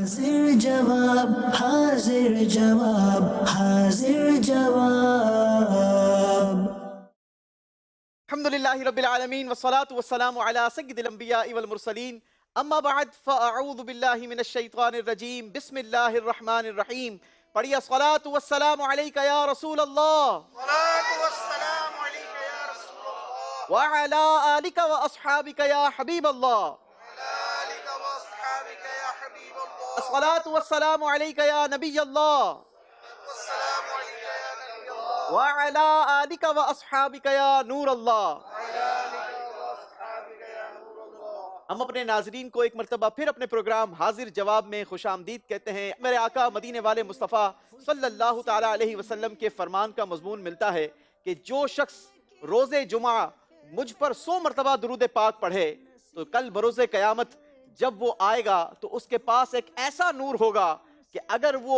حاضر جواب حاضر جواب حاضر جواب. الحمد للہ رب العالمین والصلاة والسلام علی سید الانبیاء والمرسلین اما بعد فاعوذ باللہ من الشیطان الرجیم بسم اللہ الرحمن الرحیم. پڑھیے الصلاة والسلام علیک یا رسول اللہ وعلی آلک واصحابک یا حبیب اللہ. الصلاة والسلام علیک یا نبی اللہ وعلی آلک واصحابک یا نور اللہ. ہم اپنے ناظرین کو ایک مرتبہ پھر اپنے پروگرام حاضر جواب میں خوش آمدید کہتے ہیں. میرے آقا مدینے والے مصطفیٰ صلی اللہ تعالیٰ علیہ وسلم کے فرمان کا مضمون ملتا ہے کہ جو شخص روز جمعہ مجھ پر 100 مرتبہ درود پاک پڑھے تو کل بروز قیامت جب وہ آئے گا تو اس کے پاس ایک ایسا نور ہوگا کہ اگر وہ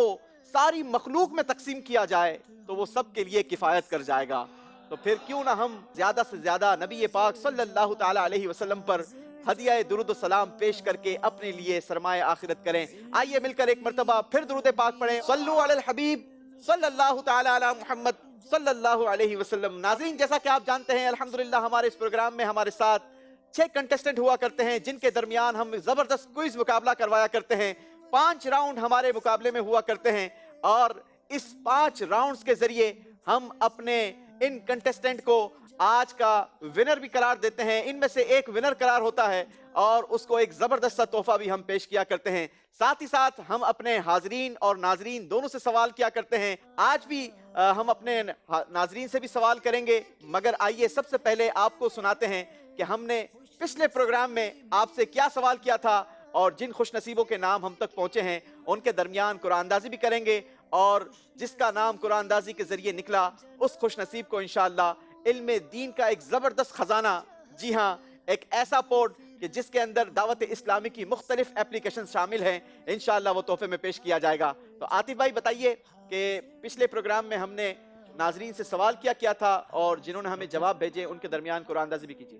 ساری مخلوق میں تقسیم کیا جائے تو وہ سب کے لیے کفایت کر جائے گا. تو پھر کیوں نہ ہم زیادہ سے زیادہ نبی پاک صلی اللہ تعالیٰ علیہ وسلم پر ہدیہ درود و سلام پیش کر کے اپنے لیے سرمایہ آخرت کریں. آئیے مل کر ایک مرتبہ پھر درود پاک پڑھیں. صلو علی الحبیب صلی اللہ تعالیٰ علی محمد صلی اللہ علیہ وسلم. ناظرین جیسا کہ آپ جانتے ہیں الحمدللہ ہمارے اس پروگرام میں ہمارے ساتھ 6 کنٹسٹنٹ ہوا کرتے ہیں جن کے درمیان ہم زبردست کوئز مقابلہ کروایا کرتے ہیں. 5 راؤنڈ ہمارے مقابلے میں ہوا کرتے ہیں اور اس 5 راؤنڈز کے ذریعے ہم اپنے ان کنٹسٹنٹ کو آج کا ونر بھی قرار دیتے ہیں. ان میں سے ایک ونر قرار ہوتا ہے اور اس کو ایک زبردست سا تحفہ بھی ہم پیش کیا کرتے ہیں. ساتھ ہی ساتھ ہم اپنے حاضرین اور ناظرین دونوں سے سوال کیا کرتے ہیں. آج بھی ہم اپنے ناظرین سے بھی سوال کریں گے مگر آئیے سب سے پہلے آپ کو سناتے ہیں کہ ہم نے پچھلے پروگرام میں آپ سے کیا سوال کیا تھا اور جن خوش نصیبوں کے نام ہم تک پہنچے ہیں ان کے درمیان قرآن اندازی بھی کریں گے اور جس کا نام قرآن اندازی کے ذریعے نکلا اس خوش نصیب کو انشاءاللہ علم دین کا ایک زبردست خزانہ، جی ہاں ایک ایسا پوڈ کہ جس کے اندر دعوت اسلامی کی مختلف اپلیکیشن شامل ہیں، انشاءاللہ وہ تحفے میں پیش کیا جائے گا. تو عاطف بھائی بتائیے کہ پچھلے پروگرام میں ہم نے ناظرین سے سوال کیا تھا اور جنہوں نے ہمیں جواب بھیجے ان کے درمیان قرآن اندازی بھی کیجیے.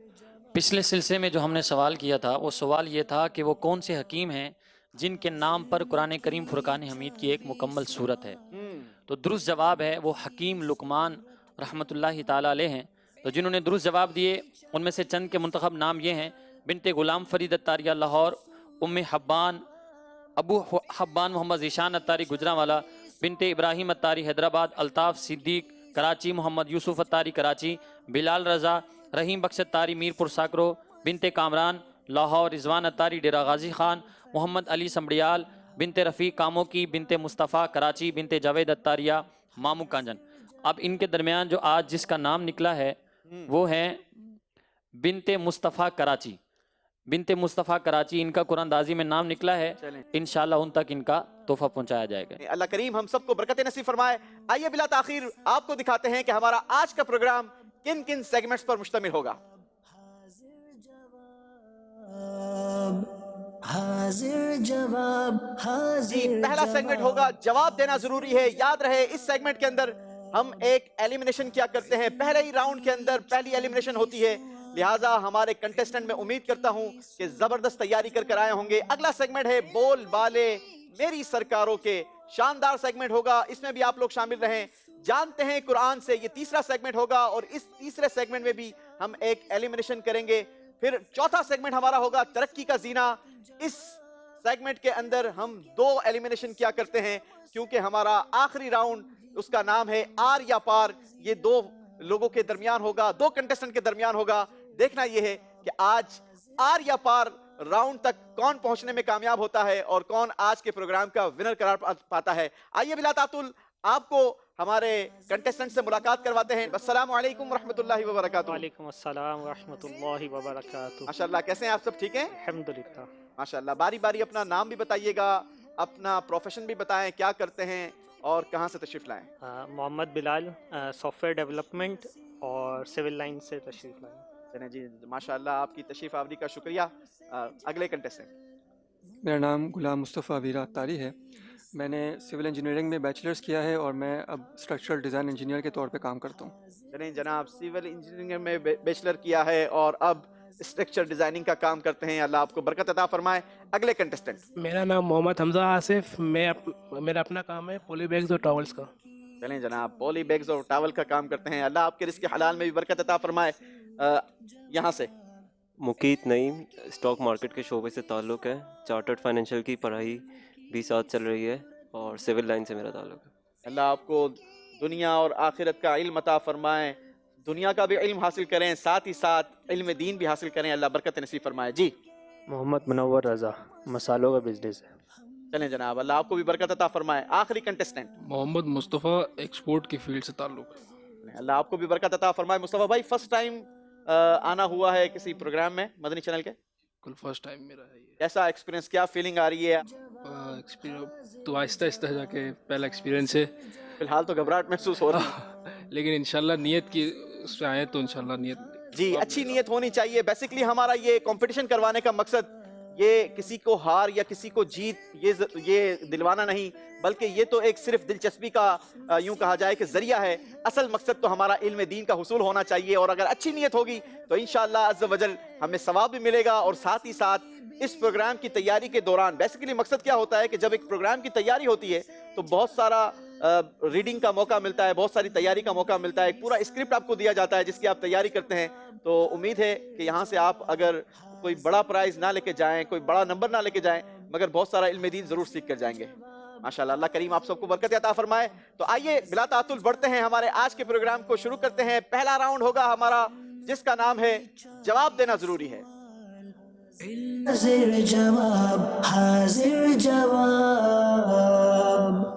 پچھلے سلسلے میں جو ہم نے سوال کیا تھا وہ سوال یہ تھا کہ وہ کون سے حکیم ہیں جن کے نام پر قرآن کریم فرقان حمید کی ایک مکمل صورت ہے. تو درست جواب ہے وہ حکیم لقمان رحمۃ اللہ تعالیٰ علیہ ہیں. تو جنہوں نے درست جواب دیے ان میں سے چند کے منتخب نام یہ ہیں: بنت غلام فرید اتاریہ لاہور، ام حبان ابو حبان محمد ذیشان اتاری گجرانوالا، بنت ابراہیم اتاری حیدرآباد، الطاف صدیق کراچی، محمد یوسف اتاری کراچی، بلال رضا رحیم بخش اتاری میرپور ساکرو، بنت کامران لاہور، رضوان اتاری ڈیرہ غازی خان، محمد علی سمبڑیال، بنت رفیق کاموں کی، بنت مصطفیٰ کراچی، بنت جاوید اتاریہ مامو کانجن. اب ان کے درمیان جو آج جس کا نام نکلا ہے وہ ہے بنت مصطفیٰ کراچی. بنت مصطفیٰ کراچی ان کا قرآن اندازی میں نام نکلا ہے. انشاءاللہ ان تک ان کا تحفہ پہنچایا جائے گا. اللہ کریم ہم سب کو برکت نصیب فرمائے. آئیے بلا تاخیر آپ کو دکھاتے ہیں کہ ہمارا آج کا پروگرام کن کن سیگمنٹس پر مشتمل ہوگا. حاضر جواب حاضر پہلا سیگمنٹ ہوگا جواب دینا ضروری ہے. یاد رہے اس سیگمنٹ کے اندر ہم ایک ایلیمنیشن کیا کرتے ہیں. پہلے ہی راؤنڈ کے اندر پہلی ایلیمنیشن ہوتی ہے، لہٰذا ہمارے کنٹیسٹنٹ میں امید کرتا ہوں کہ زبردست تیاری کر آئے ہوں گے. اگلا سیگمنٹ ہے بول بالے میری سرکاروں کے. شاندار سیگمنٹ ہوگا، اس میں بھی آپ لوگ شامل رہیں. جانتے ہیں قرآن سے یہ تیسرا سیگمنٹ ہوگا اور اس تیسرے سیگمنٹ میں بھی ہم ایک ایلیمنیشن کریں گے. پھر چوتھا سیگمنٹ ہمارا ہوگا ترقی کا زینہ. اس سیگمنٹ کے اندر ہم 2 ایلیمنیشن کیا کرتے ہیں کیونکہ ہمارا آخری راؤنڈ اس کا نام ہے آر یا پار. یہ 2 لوگوں کے درمیان ہوگا، 2 کنٹیسٹنٹ کے درمیان ہوگا. دیکھنا یہ ہے کہ آج آر یا پار راؤنڈ تک کون پہنچنے میں کامیاب ہوتا ہے اور کون آج کے پروگرام کا ونر قرار پاتا ہے. آئیے بلا تعطل آپ کو ہمارے کنٹیسٹنٹ سے ملاقات کرواتے ہیں. السلام علیکم ورحمۃ اللہ وبرکاتہ. وعلیکم السلام ورحمۃ اللہ وبرکاتہ. ماشاءاللہ کیسے ہیں آپ سب؟ ٹھیک ہیں الحمدللہ. ماشاءاللہ. باری باری اپنا نام بھی بتائیے گا، اپنا پروفیشن بھی بتائیں، کیا کرتے ہیں اور کہاں سے تشریف لائیں. محمد بلال، سافٹ ویئر ڈیولپمنٹ اور سول لائن سے تشریف لائیں. چلیں جی ماشاءاللہ آپ کی تشریف آوری کا شکریہ. اگلے کنٹیسٹنٹ. میرا نام غلام مصطفیٰ ویرا اتاری ہے. میں نے سول انجینئرنگ میں بیچلرز کیا ہے اور میں اب اسٹرکچرل ڈیزائن انجینئر کے طور پہ کام کرتا ہوں. چلیں جناب سول انجینئرنگ میں بیچلر کیا ہے اور اب اسٹرکچر ڈیزائننگ کا کام کرتے ہیں. اللہ آپ کو برکت عطا فرمائے. اگلے کنٹسٹنٹ. میرا نام محمد حمزہ آصف. میرا اپنا کام ہے پولی بیگز اور ٹاولز کا. چلیں جناب, پولی بیگز اور ٹاول کا کام کرتے ہیں. اللہ آپ کے رزق حلال میں بھی برکت عطا فرمائے. یہاں سے مقیت نعیم, اسٹاک مارکیٹ کے شعبے سے تعلق ہے. چارٹرڈ فائنینشیل کی پڑھائی بھی ساتھ چل رہی ہے اور سول لائن سے میرا تعلق ہے. اللہ آپ کو دنیا اور آخرت کا علم عطا فرمائے. دنیا کا بھی علم حاصل کریں, ساتھ ہی ساتھ علم دین بھی حاصل کریں. اللہ برکت نصیب فرمائے. جی محمد منور رضا, مسالوں کا بزنس ہے. چلیں جناب, اللہ آپ کو بھی برکت عطا فرمائے. آخری کنٹسٹنٹ. محمد مصطفیٰ, ایکسپورٹ کی فیلڈ سے تعلق ہے. اللہ آپ کو بھی برکت عطا فرمائے. مصطفیٰ بھائی, فرسٹ ٹائم آنا ہوا ہے کسی پروگرام میں مدنی چینل کے؟ کل فرسٹ ٹائم میرا ہے یہ. کیسا ایکسپیرینس, کیا فیلنگ آ رہی ہے؟ تو آہستہ آہستہ جا کے پہلا ایکسپیرینس ہے. فی الحال تو گھبراہٹ محسوس ہو رہی ہے, لیکن انشاءاللہ نیت کی اس پہ آئے تو انشاءاللہ نیت. جی اچھی نیت ہونی چاہیے. بیسیکلی ہمارا یہ کمپٹیشن کروانے کا مقصد یہ کسی کو ہار یا کسی کو جیت یہ دلوانا نہیں, بلکہ یہ تو ایک صرف دلچسپی کا یوں کہا جائے کہ ذریعہ ہے. اصل مقصد تو ہمارا علم دین کا حصول ہونا چاہیے, اور اگر اچھی نیت ہوگی تو انشاءاللہ عز و جل ہمیں ثواب بھی ملے گا. اور ساتھ ہی ساتھ اس پروگرام کی تیاری کے دوران بیسیکلی مقصد کیا ہوتا ہے کہ جب ایک پروگرام کی تیاری ہوتی ہے تو بہت سارا ریڈنگ کا موقع ملتا ہے, بہت ساری تیاری کا موقع ملتا ہے. ایک پورا اسکرپٹ آپ کو دیا جاتا ہے جس کی آپ تیاری کرتے ہیں. تو امید ہے کہ یہاں سے آپ اگر کوئی بڑا پرائز نہ لے کے جائیں, کوئی بڑا نمبر نہ لے کے جائیں, مگر بہت سارا علم دین ضرور سیکھ کر جائیں گے. ماشاءاللہ, اللہ کریم آپ سب کو برکت عطا فرمائے. تو آئیے بلا تعطل بڑھتے ہیں, ہمارے آج کے پروگرام کو شروع کرتے ہیں. پہلا راؤنڈ ہوگا ہمارا جس کا نام ہے جواب دینا ضروری ہے. حاضر جواب, حاضر جواب.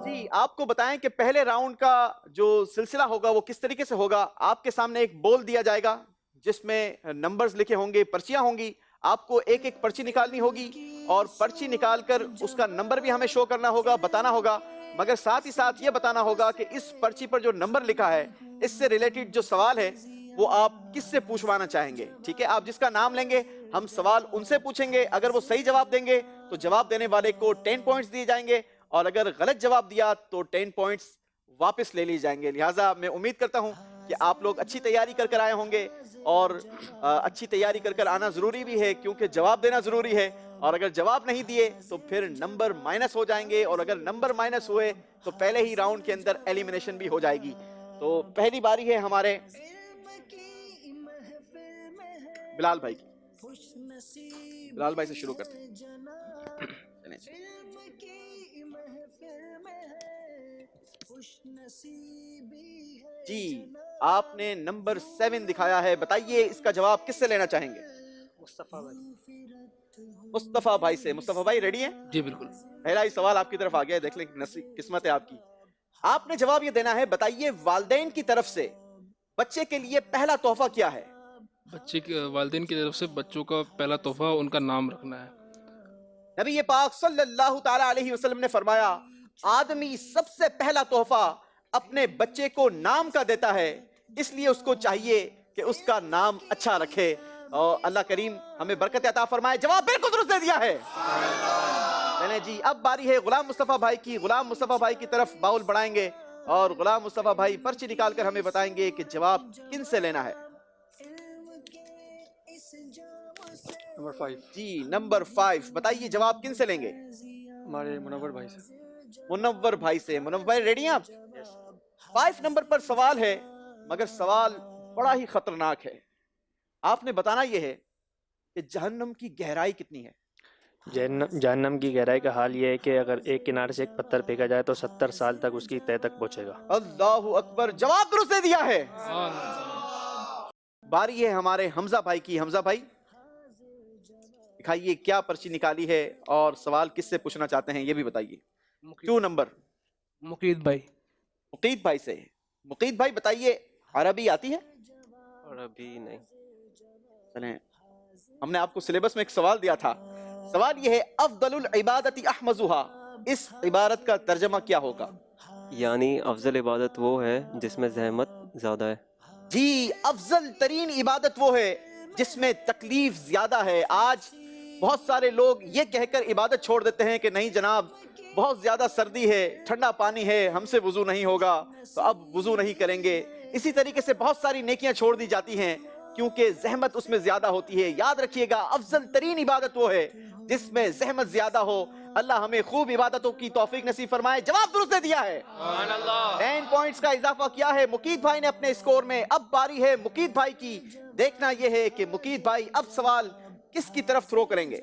جی آپ کو بتائیں کہ پہلے راؤنڈ کا جو سلسلہ ہوگا وہ کس طریقے سے ہوگا. آپ کے سامنے ایک بول دیا جائے گا جس میں نمبرز لکھے ہوں گے, پرچیاں ہوں گی. آپ کو ایک ایک پرچی نکالنی ہوگی اور پرچی نکال کر اس کا نمبر بھی ہمیں شو کرنا ہوگا, بتانا ہوگا. مگر ساتھ ہی ساتھ یہ بتانا ہوگا کہ اس پرچی پر جو نمبر لکھا ہے اس سے ریلیٹڈ جو سوال ہے وہ آپ کس سے پوچھوانا چاہیں گے. ٹھیک ہے, آپ جس کا نام لیں گے ہم سوال ان سے پوچھیں گے. اگر وہ صحیح جواب دیں گے تو جواب دینے والے کو 10 پوائنٹس دیے جائیں گے, اور اگر غلط جواب دیا تو 10 پوائنٹس واپس لے لی جائیں گے. لہٰذا میں امید کرتا ہوں کہ آپ لوگ اچھی تیاری کر کر آئے ہوں گے, اور اچھی تیاری کر کر آنا ضروری بھی ہے کیونکہ جواب دینا ضروری ہے. اور اگر جواب نہیں دیے تو پھر نمبر مائنس ہو جائیں گے, اور اگر نمبر مائنس ہوئے تو پہلے ہی راؤنڈ کے اندر ایلیمنیشن بھی ہو جائے گی. تو پہلی باری ہے ہمارے بلال بھائی کی. بلال بھائی سے شروع کرتے ہیں. جی آپ نے نمبر 7 دکھایا ہے, بتائیے اس کا جواب کس سے لینا چاہیں گے؟ مصطفیٰ بھائی. مصطفیٰ بھائی سے. مصطفیٰ بھائی ریڈی ہیں؟ جی بالکل. پہلا ہی سوال آپ کی طرف آ گیا, دیکھ لیں قسمت ہے آپ کی. آپ نے جواب یہ دینا ہے, بتائیے والدین کی طرف سے بچے کے لیے پہلا تحفہ کیا ہے؟ بچے کے والدین کی طرف سے بچوں کا پہلا تحفہ ان کا نام رکھنا ہے. نبی پاک صلی اللہ تعالی علیہ وسلم نے فرمایا آدمی سب سے پہلا تحفہ اپنے بچے کو نام کا دیتا ہے, اس لیے اس کو چاہیے کہ اس کا نام اچھا رکھے. اور اللہ کریم ہمیں برکت عطا فرمائے. جواب بالکل درست دے دیا ہے. جی اب باری ہے غلام مصطفیٰ بھائی کی. غلام مصطفیٰ بھائی کی طرف باؤل بڑھائیں گے اور غلام مصطفیٰ بھائی پرچی نکال کر ہمیں بتائیں گے کہ جواب کن سے لینا ہے. نمبر 5. جی نمبر 5, بتائیے جواب کن سے لیں گے؟ ہمارے منور بھائی سے. منور بھائی سے. منور بھائی ریڈی ہیں آپ؟ 5 نمبر پر سوال ہے, مگر سوال بڑا ہی خطرناک ہے. آپ نے بتانا یہ ہے کہ جہنم کی گہرائی کتنی ہے. جہنم کی گہرائی کا حال یہ ہے کہ اگر ایک کنارے سے ایک پتھر پھینکا جائے تو 70 سال تک اس کی تہ تک پہنچے گا. اللہ اکبر, جواب درست دے دیا ہے. باری ہے ہمارے حمزہ بھائی کی. حمزہ بھائی دکھائیے کیا پرچی نکالی ہے اور سوال کس سے پوچھنا چاہتے ہیں یہ بھی بتائیے. 2 نمبر مقید بھائی. مقید بھائی سے. مقید بھائی بتائیے عربی آتی ہے؟ عربی نہیں. چلیں, ہم نے آپ کو سلیبس میں ایک سوال دیا تھا. سوال یہ ہے افضل العبادت احمزھا, اس عبارت کا ترجمہ کیا ہوگا؟ یعنی افضل عبادت وہ ہے جس میں زحمت زیادہ ہے. جی افضل ترین عبادت وہ ہے جس میں تکلیف زیادہ ہے. آج بہت سارے لوگ یہ کہہ کر عبادت چھوڑ دیتے ہیں کہ نہیں جناب بہت زیادہ سردی ہے, ٹھنڈا پانی ہے, ہم سے وضو نہیں ہوگا تو اب وضو نہیں کریں گے. اسی طریقے سے بہت ساری نیکیاں چھوڑ دی جاتی ہیں کیونکہ زحمت اس میں زیادہ ہوتی ہے. یاد رکھیے گا افضل ترین عبادت وہ ہے جس میں زحمت زیادہ ہو. اللہ ہمیں خوب عبادتوں کی توفیق نصیب فرمائے. جواب درست دے دیا ہے. 10 پوائنٹس کا اضافہ کیا ہے مقید بھائی نے اپنے اسکور میں. اب باری ہے مقید بھائی کی. دیکھنا یہ ہے کہ مقید بھائی اب سوال کس کی طرف تھرو کریں گے.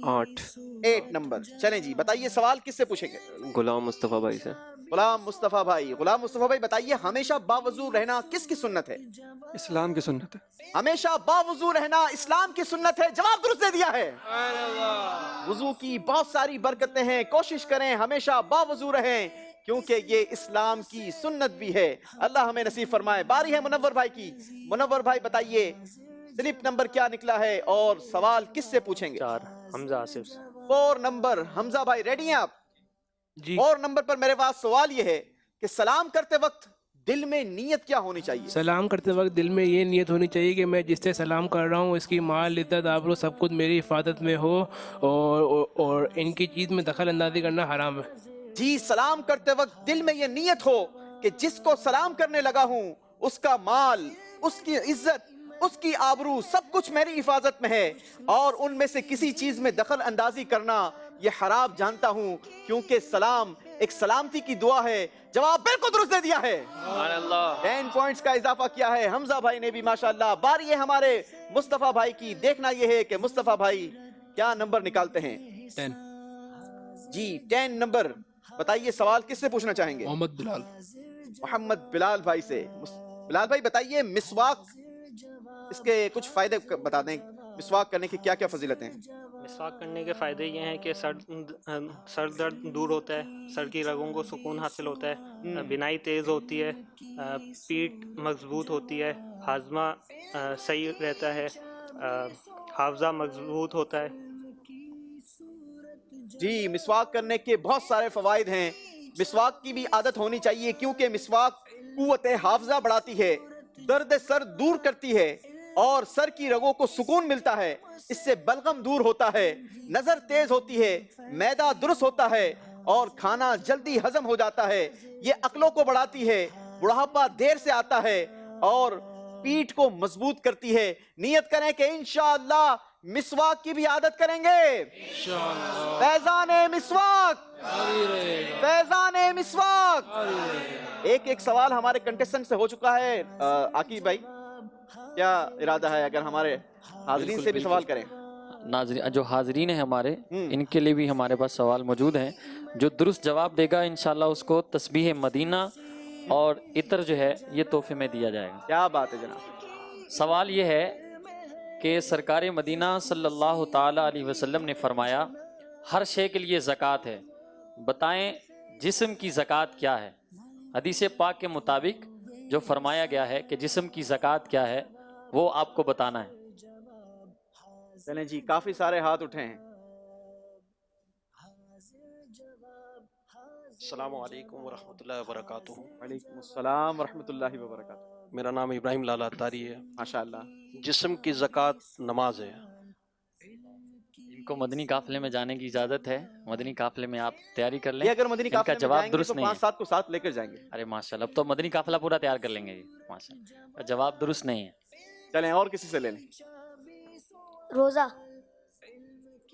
8 نمبر. چلیں جی بتائیے سوال کس سے پوچھیں گے؟ غلام مصطفیٰ بھائی سے. غلام مصطفیٰ بھائی. غلام مصطفیٰ بھائی بتائیے ہمیشہ باوضو رہنا کس کی سنت ہے؟ اسلام کی سنت ہے. ہمیشہ باوضو رہنا اسلام کی سنت ہے. جواب درست دے دیا ہے. وضو کی بہت ساری برکتیں ہیں. کوشش کریں ہمیشہ باوضو رہیں کیونکہ یہ اسلام کی سنت بھی ہے. اللہ ہمیں نصیب فرمائے. باری ہے منور بھائی کی. منور بھائی بتائیے سلپ نمبر کیا نکلا ہے اور سوال کس سے پوچھیں گے؟ 4 حمزہ آصف سے. 4 نمبر. حمزہ بھائی ریڈی ہیں آپ؟ جی. 4 نمبر پر میرے پاس سوال یہ ہے کہ سلام کرتے وقت دل میں نیت کیا ہونی چاہیے؟ سلام کرتے وقت دل میں یہ نیت ہونی چاہیے کہ میں جس سے سلام کر رہا ہوں اس کی مال عزت آبرو سب کچھ میری حفاظت میں ہو اور ان کی چیز میں دخل اندازی کرنا حرام ہے. جی سلام کرتے وقت دل میں یہ نیت ہو کہ جس کو سلام کرنے لگا ہوں اس کا مال، اس کی عزت، اس کی آبرو سب کچھ میری حفاظت میں ہے اور ان میں سے کسی چیز میں دخل اندازی کرنا یہ حرام جانتا ہوں کیونکہ سلام ایک سلامتی کی دعا ہے. جواب بالکل درست دے دیا ہے. 10 پوائنٹس کا اضافہ کیا ہے حمزہ بھائی نے بھی ماشاءاللہ. باری ہے ہمارے مصطفیٰ بھائی کی. دیکھنا یہ ہے کہ مصطفیٰ بھائی کیا نمبر نکالتے ہیں. 10. جی 10 نمبر. بتائیے سوال کس سے پوچھنا چاہیں گے؟ محمد بلال. محمد بلال بھائی سے. بلال بھائی بتائیے مسواک اس کے کچھ فائدے بتا دیں. مسواک کرنے کی کیا کیا فضیلتیں ہیں؟ مسواک کرنے کے فائدے یہ ہیں کہ سر درد دور ہوتا ہے، سر کی رگوں کو سکون حاصل ہوتا ہے، بینائی تیز ہوتی ہے، پیٹھ مضبوط ہوتی ہے، ہاضمہ صحیح رہتا ہے، حافظہ مضبوط ہوتا ہے. جی مسواک کرنے کے بہت سارے فوائد ہیں. مسواک کی بھی عادت ہونی چاہیے کیونکہ مسواک قوت حافظہ بڑھاتی ہے، درد سر دور کرتی ہے اور سر کی رگوں کو سکون ملتا ہے. اس سے بلغم دور ہوتا ہے، نظر تیز ہوتی ہے، معدہ درست ہوتا ہے اور کھانا جلدی ہضم ہو جاتا ہے. یہ عقلوں کو بڑھاتی ہے، بڑھاپا دیر سے آتا ہے اور پیٹھ کو مضبوط کرتی ہے. نیت کریں کہ انشاءاللہ مسواک کی بھی عادت کریں گے. فیضان مسواک، فیضان مسواک. ایک سوال ہمارے کنٹیسٹنٹ سے ہو چکا ہے. عاقب بھائی کیا ارادہ ہے اگر ہمارے حاضرین سے بھی سوال کریں؟ ناظرین جو حاضرین ہیں ہمارے ان کے لیے بھی ہمارے پاس سوال موجود ہیں. جو درست جواب دے گا انشاءاللہ اس کو تسبیح مدینہ اور عطر جو ہے یہ تحفے میں دیا جائے گا. کیا بات ہے جناب. سوال یہ ہے کہ سرکار مدینہ صلی اللہ تعالی علیہ وسلم نے فرمایا ہر شے کے لیے زکوٰۃ ہے، بتائیں جسم کی زکوٰۃ کیا ہے؟ حدیث پاک کے مطابق جو فرمایا گیا ہے کہ جسم کی زکوٰۃ کیا ہے وہ آپ کو بتانا ہے. چلیں جی کافی سارے ہاتھ اٹھے ہیں. السلام علیکم ورحمۃ اللہ وبرکاتہ. وعلیکم السلام ورحمۃ اللہ وبرکاتہ. میرا نام ابراہیم لال اتاری ہے. ماشاءاللہ. جسم کی زکوٰۃ نماز ہے. ان کو مدنی قافلے میں جانے کی اجازت ہے. مدنی قافلے میں آپ تیاری کر لیں. یہ اگر مدنی ان کا قافلے میں جواب جائیں گے درست تو نہیں 5-7 کو ساتھ لے کر جائیں گے. ارے ماشاءاللہ اب تو مدنی قافلہ پورا تیار کر لیں گے. ماشاءاللہ جواب درست نہیں ہے. چلیں اور کسی سے لے لیں. روزہ.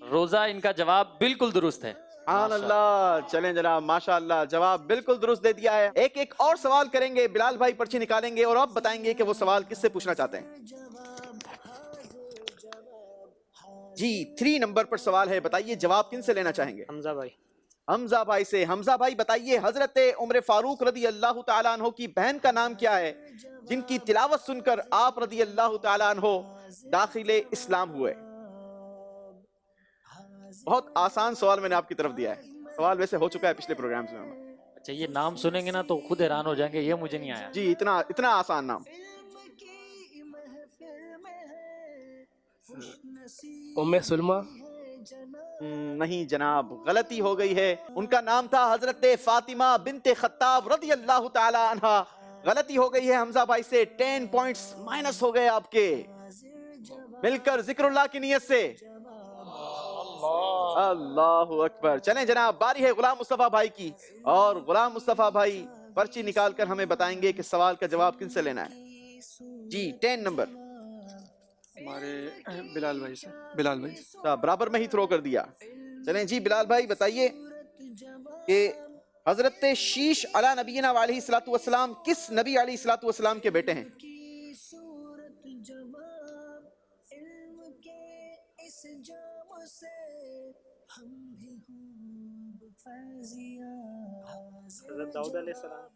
روزہ ان کا جواب بالکل درست ہے. سبحان اللہ. چلیں جناب ماشاءاللہ جواب بالکل درست دے دیا ہے. ایک اور سوال کریں گے. بلال بھائی پرچی نکالیں گے اور آپ بتائیں گے کہ وہ سوال کس سے پوچھنا چاہتے ہیں. جی 3 نمبر پر سوال ہے. بتائیے جواب کن سے لینا چاہیں گے؟ حمزہ بھائی. حمزہ بھائی سے. حمزہ بھائی بتائیے حضرت عمر فاروق رضی اللہ تعالیٰ عنہ کی بہن کا نام کیا ہے جن کی تلاوت سن کر آپ رضی اللہ تعالیٰ عنہ داخل اسلام ہوئے؟ بہت آسان سوال میں نے آپ کی طرف دیا ہے. سوال ویسے ہو چکا ہے پچھلے پروگرامز میں. اچھا یہ نام سنیں گے نا تو خود حیران ہو جائیں گے. یہ مجھے نہیں آیا. جی اتنا آسان نام. ام سلمہ. نہیں جناب غلطی ہو گئی ہے. ان کا نام تھا حضرت فاطمہ بنت خطاب رضی اللہ تعالی عنہا. غلطی ہو گئی ہے حمزہ بھائی سے. 10 پوائنٹس مائنس ہو گئے آپ کے. مل کر ذکر اللہ کی نیت سے اللہ اکبر. چلیں جناب, باری ہے غلام مصطفیٰ بھائی کی, اور غلام مصطفیٰ بھائی پرچی نکال کر ہمیں بتائیں گے کہ سوال کا جواب کن سے لینا ہے. جی 10 نمبر ہمارے بلال بھائی سے. بلال بھائی برابر میں ہی تھرو کر دیا. چلیں جی بلال بھائی بتائیے کہ حضرت شیش علی نبینا علیہ الصلوۃ والسلام کس نبی علیہ الصلوۃ والسلام کے بیٹے ہیں؟ حضرت داؤد علیہ السلام.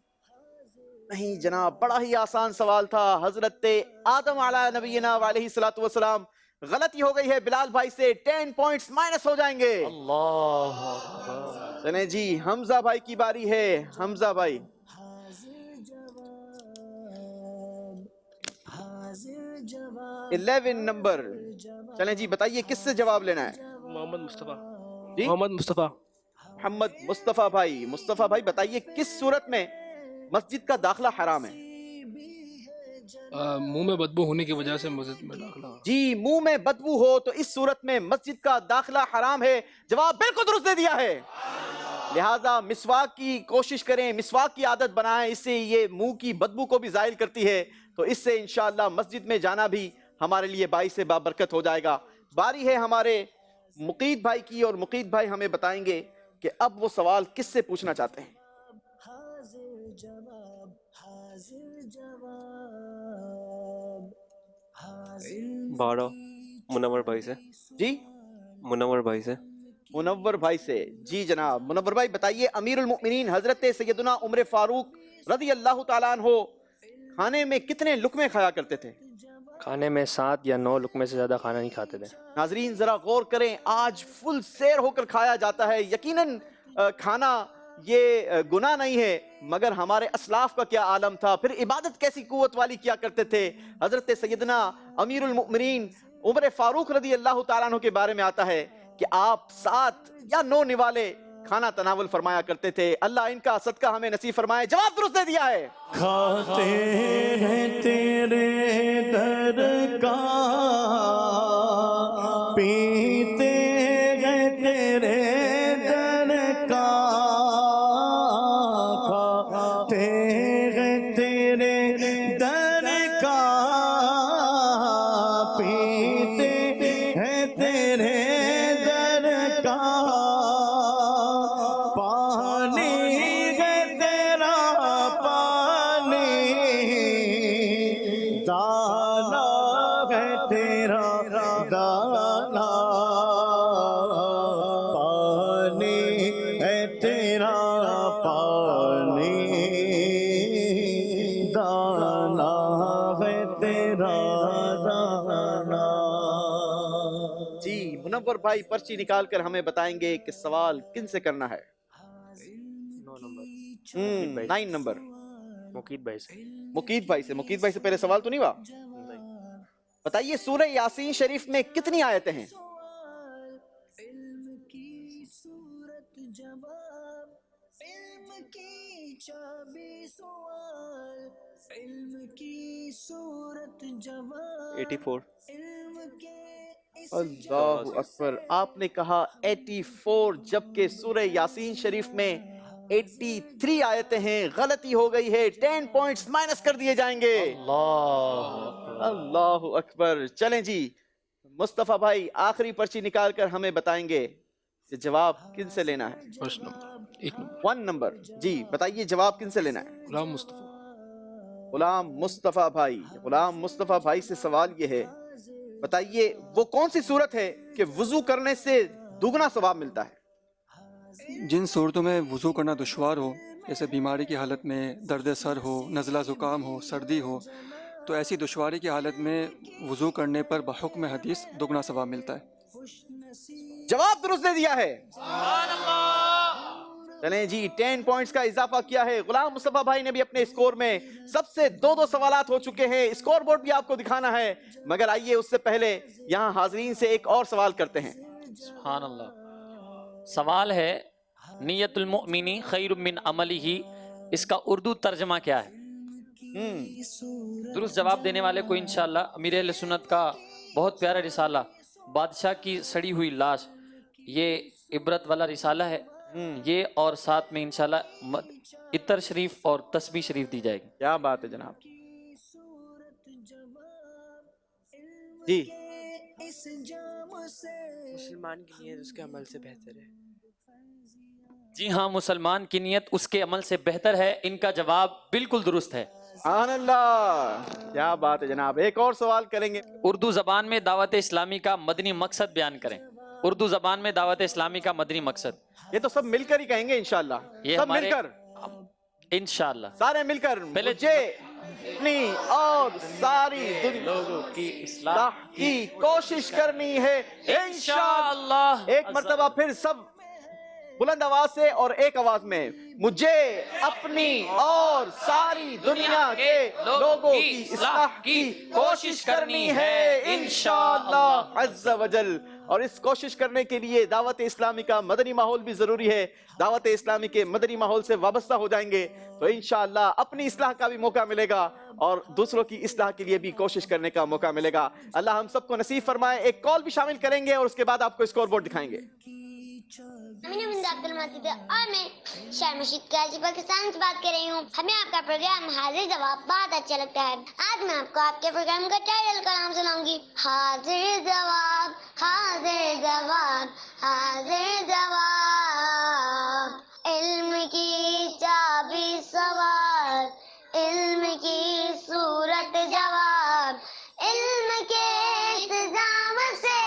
نہیں جناب, بڑا ہی آسان سوال تھا. حضرت آدم علی نبینا علیہ الصلوۃ والسلام. غلطی ہو گئی ہے بلال بھائی سے, 10 پوائنٹس مائنس ہو جائیں گے. اللہ اکبر. چلیں جی حمزہ بھائی کی باری ہے. حمزہ بھائی 11 نمبر. چلیں جی بتائیے کس سے جواب لینا ہے؟ محمد مصطفیٰ. جی محمد مصطفیٰ. محمد مصطفیٰ بھائی. مصطفیٰ بھائی بتائیے کس صورت میں مسجد کا داخلہ حرام ہے؟ منہ میں بدبو ہونے کی وجہ سے مسجد میں داخلہ. جی منہ میں بدبو ہو تو اس صورت میں مسجد کا داخلہ حرام ہے. جواب بالکل درست دے دیا ہے. لہٰذا مسواک کی کوشش کریں, مسواک کی عادت بنائیں, اس سے یہ منہ کی بدبو کو بھی زائل کرتی ہے, تو اس سے انشاءاللہ مسجد میں جانا بھی ہمارے لیے باعث بابرکت ہو جائے گا. باری ہے ہمارے مقید بھائی کی, اور مقید بھائی ہمیں بتائیں گے کہ اب وہ سوال کس سے پوچھنا چاہتے ہیں. 12 منور بھائی سے. جی منور بھائی سے. منور بھائی سے. جی جناب منور بھائی بتائیے امیر المؤمنین حضرت سیدنا عمر فاروق رضی اللہ تعالیٰ عنہ کھانے میں کتنے لقمے کھایا کرتے تھے؟ کھانے میں 7 یا 9 لقمے سے زیادہ کھانا نہیں کھاتے تھے. ناظرین ذرا غور کریں, آج فل سیر ہو کر کھایا جاتا ہے. یقیناً کھانا یہ گناہ نہیں ہے, مگر ہمارے اسلاف کا کیا عالم تھا, پھر عبادت کیسی قوت والی کیا کرتے تھے. حضرت سیدنا امیر المؤمنین عمر فاروق رضی اللہ تعالیٰ عنہ کے بارے میں آتا ہے کہ آپ 7 یا 9 نوالے کھانا تناول فرمایا کرتے تھے. اللہ ان کا صدقہ ہمیں نصیب فرمائے. جواب درست دے دیا ہے. کھاتے ہیں تیرے در کا, پیتے ہیں تیرے در کا, کھاتے ہیں تیرے در کا, پیتے ہیں تیرے در کا, پانی ہے تیرا پانی, دانا ہے تیرا دانا, پانی ہے تیرا پانی, دانا ہے تیرا دانا. جی منور بھائی پرچی نکال کر ہمیں بتائیں گے کہ سوال کن سے کرنا ہے. 9 نمبر مقید بھائی سے. مقید بھائی سے. مقید بھائی سے پہلے سوال تو نہیں ہوا. بتائیے سورہ یاسین شریف میں کتنی آیتیں ہیں؟ اللہ اکبر. آپ نے کہا 84, جبکہ سورہ یاسین شریف میں 83 آیتیں ہیں. غلطی ہو گئی ہے, 10 پوائنٹس مائنس کر دیے جائیں گے. اللہ اکبر. چلیں جی مصطفیٰ بھائی آخری پرچی نکال کر ہمیں بتائیں گے کہ جواب کن سے لینا ہے. 1 نمبر. جی بتائیے جواب کن سے لینا ہے. غلام مصطفیٰ. غلام مصطفیٰ بھائی. غلام مصطفیٰ بھائی سے سوال یہ ہے, بتائیے وہ کون سی صورت ہے کہ وضو کرنے سے دگنا ثواب ملتا ہے؟ جن صورتوں میں وضو کرنا دشوار ہو, جیسے بیماری کی حالت میں, درد سر ہو, نزلہ زکام ہو, سردی ہو, تو ایسی دشواری کی حالت میں وضو کرنے پر بحکم حدیث دگنا ثواب ملتا ہے. جواب درست دے دیا ہے. چلیں جی 10 پوائنٹس کا اضافہ کیا ہے. غلام مصطفیٰ بھائی نے بھی اپنے اسکور میں سب سے 2 سوالات ہو چکے ہیں. اسکور بورڈ بھی آپ کو دکھانا ہے, مگر آئیے اس سے پہلے یہاں حاضرین سے ایک اور سوال کرتے ہیں. سبحان اللہ. سوال ہے نیت المؤمنی خیر من عملہ, اس کا اردو ترجمہ کیا ہے؟ درست جواب دینے والے کو انشاءاللہ امیر اہل سنت کا بہت پیارا رسالہ بادشاہ کی سڑی ہوئی لاش یہ عبرت والا رسالہ ہے، یہ اور ساتھ میں انشاءاللہ عطر شریف اور تسبیح شریف دی جائے گی۔ کیا بات ہے جناب، جی مسلمان کی نیت اس کے عمل سے بہتر ہے۔ جی ہاں، مسلمان کی نیت اس کے عمل سے بہتر ہے، ان کا جواب بالکل درست ہے۔ سبحان اللہ، کیا بات ہے جناب۔ ایک اور سوال کریں گے، اردو زبان میں دعوت اسلامی کا مدنی مقصد بیان کریں۔ اردو زبان میں دعوت اسلامی کا مدنی مقصد، یہ تو سب مل کر ہی کہیں گے انشاءاللہ، یہ سب مل ہمارے کر، انشاءاللہ سارے مل کر پہلے مجھے اپنی اور ساری لوگوں کی اصلاح کی کوشش کرنی ہے انشاءاللہ۔ ایک مرتبہ پھر سب بلند آواز سے اور ایک آواز میں، مجھے اپنی اور ساری دنیا کے لوگوں کی اصلاح کی کوشش کرنی ہے انشاءاللہ عز و جل۔ اور اس کوشش کرنے کے لیے دعوت اسلامی کا مدنی ماحول بھی ضروری ہے۔ دعوت اسلامی کے مدنی ماحول سے وابستہ ہو جائیں گے تو انشاءاللہ اپنی اصلاح کا بھی موقع ملے گا اور دوسروں کی اصلاح کے لیے بھی کوشش کرنے کا موقع ملے گا۔ اللہ ہم سب کو نصیب فرمائے۔ ایک کال بھی شامل کریں گے اور اس کے بعد آپ کو اسکور بورڈ دکھائیں گے۔ عبد المجید اور میں شاہ مشید کراچی پاکستان سے بات کر رہی ہوں۔ ہمیں آپ کا پروگرام حاضر جواب بہت اچھا لگتا ہے۔ آج میں آپ کو آپ کے پروگرام کا ٹائٹل کا نام سناؤں گی، حاضر جواب، حاضر جواب، حاضر جواب۔ علم کی چابی سوال، علم کی صورت جواب، علم کے انتظام سے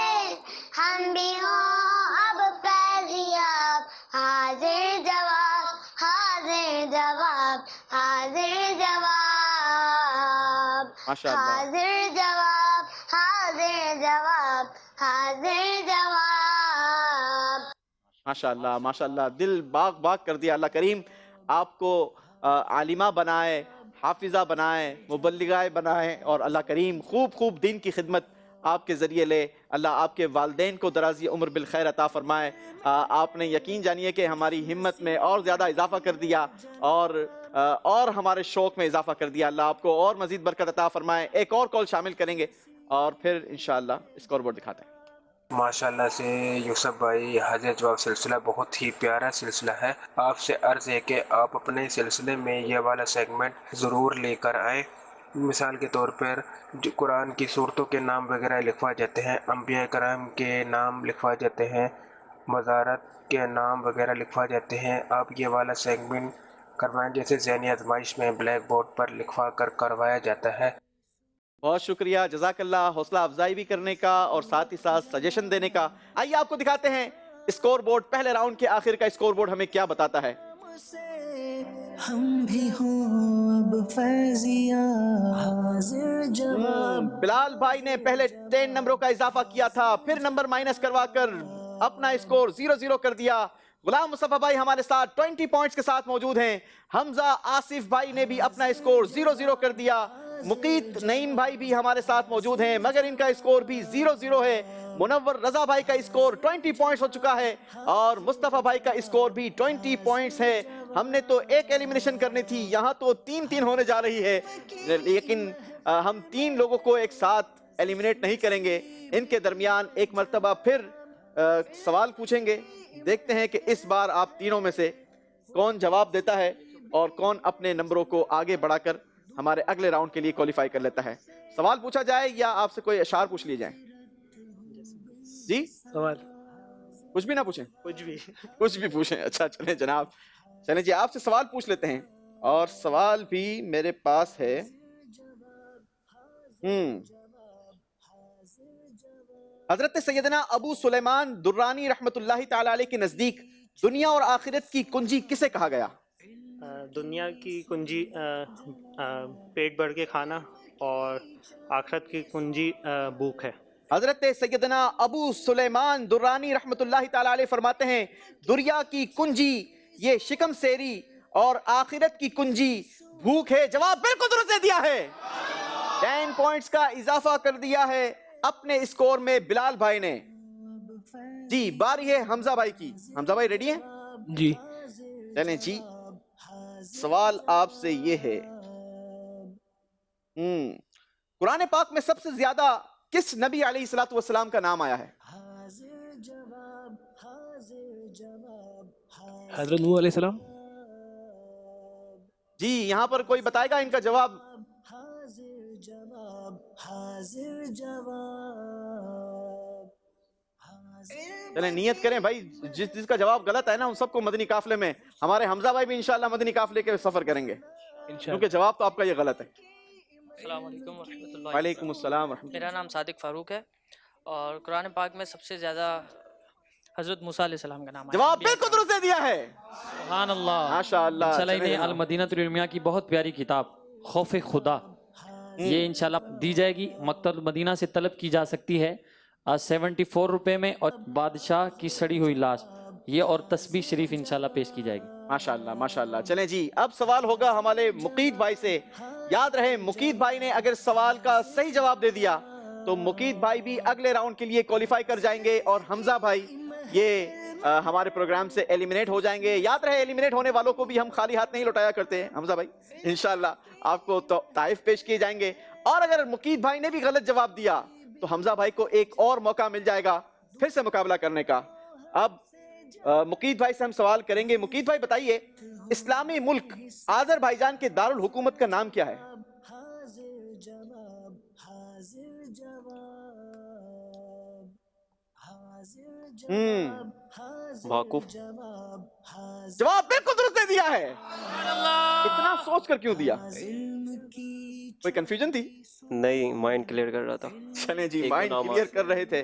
ہم بھی ہوں اب فیضیاب۔ حاضر جواب، حاضر جواب، حاضر جواب، حاضر جواب، حاضر جواب، حاضر جواب۔ ماشاءاللہ ماشاءاللہ، دل باغ باغ کر دیا۔ اللہ کریم آپ کو عالمہ بنائے، حافظہ بنائے، مبلغہ بنائے، اور اللہ کریم خوب خوب دین کی خدمت آپ کے ذریعے لے۔ اللہ آپ کے والدین کو درازی عمر بالخیر عطا فرمائے۔ آپ نے یقین جانیے کہ ہماری ہمت میں اور زیادہ اضافہ کر دیا اور ہمارے شوق میں اضافہ کر دیا۔ اللہ آپ کو اور مزید برکت عطا فرمائے۔ ایک اور کال شامل کریں گے اور پھر انشاءاللہ اسکور بورڈ دکھاتے ہیں۔ ماشاءاللہ سے یوسف بھائی، حاضر جواب سلسلہ بہت ہی پیارا سلسلہ ہے۔ آپ سے عرض ہے کہ آپ اپنے سلسلے میں یہ والا سیگمنٹ ضرور لے کر آئیں۔ مثال کے طور پر جو قرآن کی صورتوں کے نام وغیرہ لکھوائے جاتے ہیں، انبیاء کرام کے نام لکھوائے جاتے ہیں، مزارت کے نام وغیرہ لکھوائے جاتے ہیں، آپ یہ والا سیگمنٹ کروائیں جیسے ذہنی آزمائش میں بلیک بورڈ پر لکھوا کر کروایا جاتا ہے۔ بہت شکریہ، جزاک اللہ، حوصلہ افزائی بھی کرنے کا اور ساتھ ہی ساتھ سجیشن دینے کا۔ آئیے آپ کو دکھاتے ہیں اسکور بورڈ، پہلے راؤنڈ کے آخر کا اسکور بورڈ ہمیں کیا بتاتا ہے۔ ہم بھی ہوں اب فیضیاب، حاضر جواب۔ بلال بھائی نے پہلے 10 نمبروں کا اضافہ کیا تھا، پھر نمبر مائنس کروا کر اپنا اسکور 0-0 کر دیا۔ غلام مصطفیٰ بھائی ہمارے ساتھ 20 پوائنٹس کے ساتھ موجود ہیں۔ حمزہ آصف بھائی نے بھی اپنا اسکور 0-0 کر دیا۔ مقیت نعیم بھائی بھی ہمارے ساتھ موجود ہیں مگر ان کا اسکور بھی 0-0 ہے۔ منور رضا بھائی کا اسکور 20 پوائنٹس ہو چکا ہے اور مصطفیٰ بھائی کا اسکور بھی 20 پوائنٹس ہے۔ ہم نے تو ایک ایلیمنیشن کرنی تھی، یہاں تو 3-3 ہونے جا رہی ہے، لیکن ہم 3 لوگوں کو ایک ساتھ ایلیمنیٹ نہیں کریں گے۔ ان کے درمیان ایک مرتبہ پھر سوال پوچھیں گے، دیکھتے ہیں کہ اس بار آپ تینوں میں سے کون جواب دیتا ہے اور کون اپنے نمبروں کو آگے بڑھا کر ہمارے اگلے راؤنڈ کے لیے کوالیفائی کر لیتا ہے۔ سوال پوچھا جائے یا آپ سے کوئی اشعار پوچھ لیے جائیں؟ جی سوال کچھ بھی نہ پوچھیں؟ کچھ بھی کچھ بھی پوچھیں، اچھا چلیں جناب، چلیں جی آپ سے سوال پوچھ لیتے ہیں، اور سوال بھی میرے پاس ہے۔ حضرت سیدنا ابو سلیمان درانی رحمت اللہ تعالی علیہ کے نزدیک دنیا اور آخرت کی کنجی کسے کہا گیا؟ دنیا کی کنجی پیٹ بھر کے کھانا اور آخرت کی کنجی بھوک ہے۔ حضرت سیدنا ابو سلیمان درانی رحمت اللہ تعالی علیہ فرماتے ہیں دنیا کی کنجی یہ شکم سیری اور آخرت کی کنجی بھوک ہے۔ جواب بالکل درست دے دیا ہے، 10 پوائنٹس کا اضافہ کر دیا ہے اپنے اسکور میں بلال بھائی نے۔ جی باری ہے حمزہ بھائی کی۔ حمزہ بھائی ریڈی ہیں؟ جی چلیں جی، سوال آپ سے یہ ہے، قرآن پاک میں سب سے زیادہ کس نبی علیہ الصلوۃ والسلام کا نام آیا ہے؟ حضرت نوح علیہ السلام. جی یہاں پر کوئی بتائے گا ان کا جواب؟ چلیں نیت کریں بھائی، جس کا جواب غلط ہے نا ان سب کو مدنی قافلے میں، ہمارے حمزہ بھائی بھی انشاءاللہ مدنی قافلے کے سفر کریں گے کیونکہ جواب تو آپ کا یہ غلط ہے. السلام علیکم ورحمۃ اللہ. وعلیکم السلام ورحمۃ اللہ. میرا نام صادق فاروق ہے اور قرآن پاک میں سب سے زیادہ حضرت موسیٰ علیہ السلام کا نام ہے. جواب بالکل درست دے دیا ہے. سبحان اللہ، ماشاءاللہ. انشاءاللہ انہیں المدینہ العلمیہ کی بہت پیاری کتاب خوف خدا یہ انشاءاللہ دی جائے گی، مکتبۃ المدینہ سے طلب کی جا سکتی ہے 74 روپے میں، اور بادشاہ کی سڑی ہوئی لاش یہ اور تسبیح شریف انشاءاللہ پیش کی جائے گی. ماشاءاللہ ماشاءاللہ. چلیں جی اب سوال ہوگا ہمارے مقید بھائی سے. یاد رہے مقید بھائی نے اگر سوال کا صحیح جواب دے دیا تو مقید بھائی بھی اگلے راؤنڈ کے لیے کوالیفائی کر جائیں گے اور حمزہ بھائی یہ ہمارے پروگرام سے ایلیمنیٹ ہو جائیں گے. یاد رہے ایلیمنیٹ ہونے والوں کو بھی ہم خالی ہاتھ نہیں لوٹایا کرتے ہیں. حمزہ بھائی انشاءاللہ آپ کو تحائف پیش کیے جائیں گے، اور اگر مقید بھائی نے بھی غلط جواب دیا تو حمزہ بھائی کو ایک اور موقع مل جائے گا پھر سے مقابلہ کرنے کا. اب مقید بھائی سے ہم سوال کریں گے. مقید بھائی بتائیے اسلامی ملک آذربائیجان کے دارالحکومت کا نام کیا ہے؟ واقف. جواب بالکل درست دے دیا ہے. اتنا سوچ کر کیوں دیا؟ کوئی کنفیوژن تھی؟ نہیں، مائنڈ کلیئر کر رہا تھا. چلیں جی مائنڈ کلیئر کر رہے تھے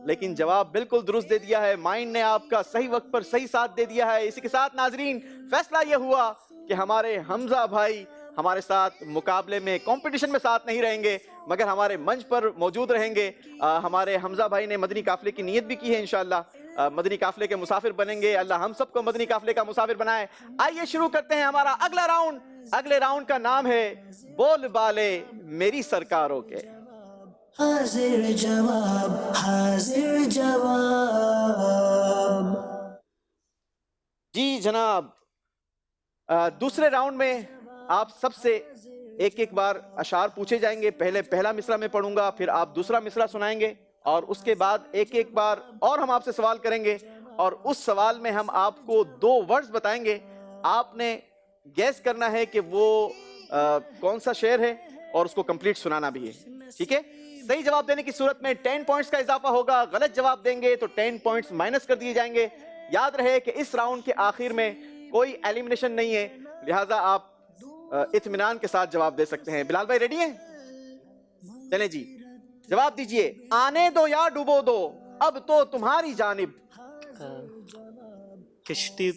لیکن جواب بالکل درست دے دیا ہے. مائنڈ نے آپ کا صحیح وقت پر صحیح ساتھ دے دیا ہے. اسی کے ساتھ ناظرین فیصلہ یہ ہوا کہ ہمارے حمزہ بھائی ہمارے ساتھ مقابلے میں کمپٹیشن میں ساتھ نہیں رہیں گے مگر ہمارے منچ پر موجود رہیں گے. ہمارے حمزہ بھائی نے مدنی قافلے کی نیت بھی کی ہے، انشاءاللہ مدنی قافلے کے مسافر بنیں گے. اللہ ہم سب کو مدنی قافلے کا مسافر بنائے. آئیے شروع کرتے ہیں ہمارا اگلا راؤنڈ. اگلے راؤنڈ کا نام ہے بول بالے میری سرکاروں کے. حاضر جواب حاضر جواب. جی جناب دوسرے راؤنڈ میں آپ سب سے ایک بار اشعار پوچھے جائیں گے. پہلے پہلا مصرع میں پڑھوں گا، پھر آپ دوسرا مصرع سنائیں گے اور اس کے بعد ایک بار اور ہم آپ سے سوال کریں گے اور اس سوال میں ہم آپ کو 2 ورڈز بتائیں گے. آپ نے گیس کرنا ہے کہ وہ کون سا شعر ہے اور اس کو کمپلیٹ سنانا بھی ہے. ٹھیک ہے؟ صحیح جواب دینے کی صورت میں 10 پوائنٹس کا اضافہ ہوگا، غلط جواب دیں گے تو 10 پوائنٹس مائنس کر دیے جائیں گے. یاد رہے کہ اس راؤنڈ کے آخر میں کوئی ایلیمنیشن نہیں ہے، لہٰذا آپ اطمینان کے ساتھ جواب دے سکتے ہیں. بلال بھائی ریڈی ہیں؟ چلیں جی جواب دیجئے. آنے دو یا ڈبو دو اب تو تمہاری جانب. کشتی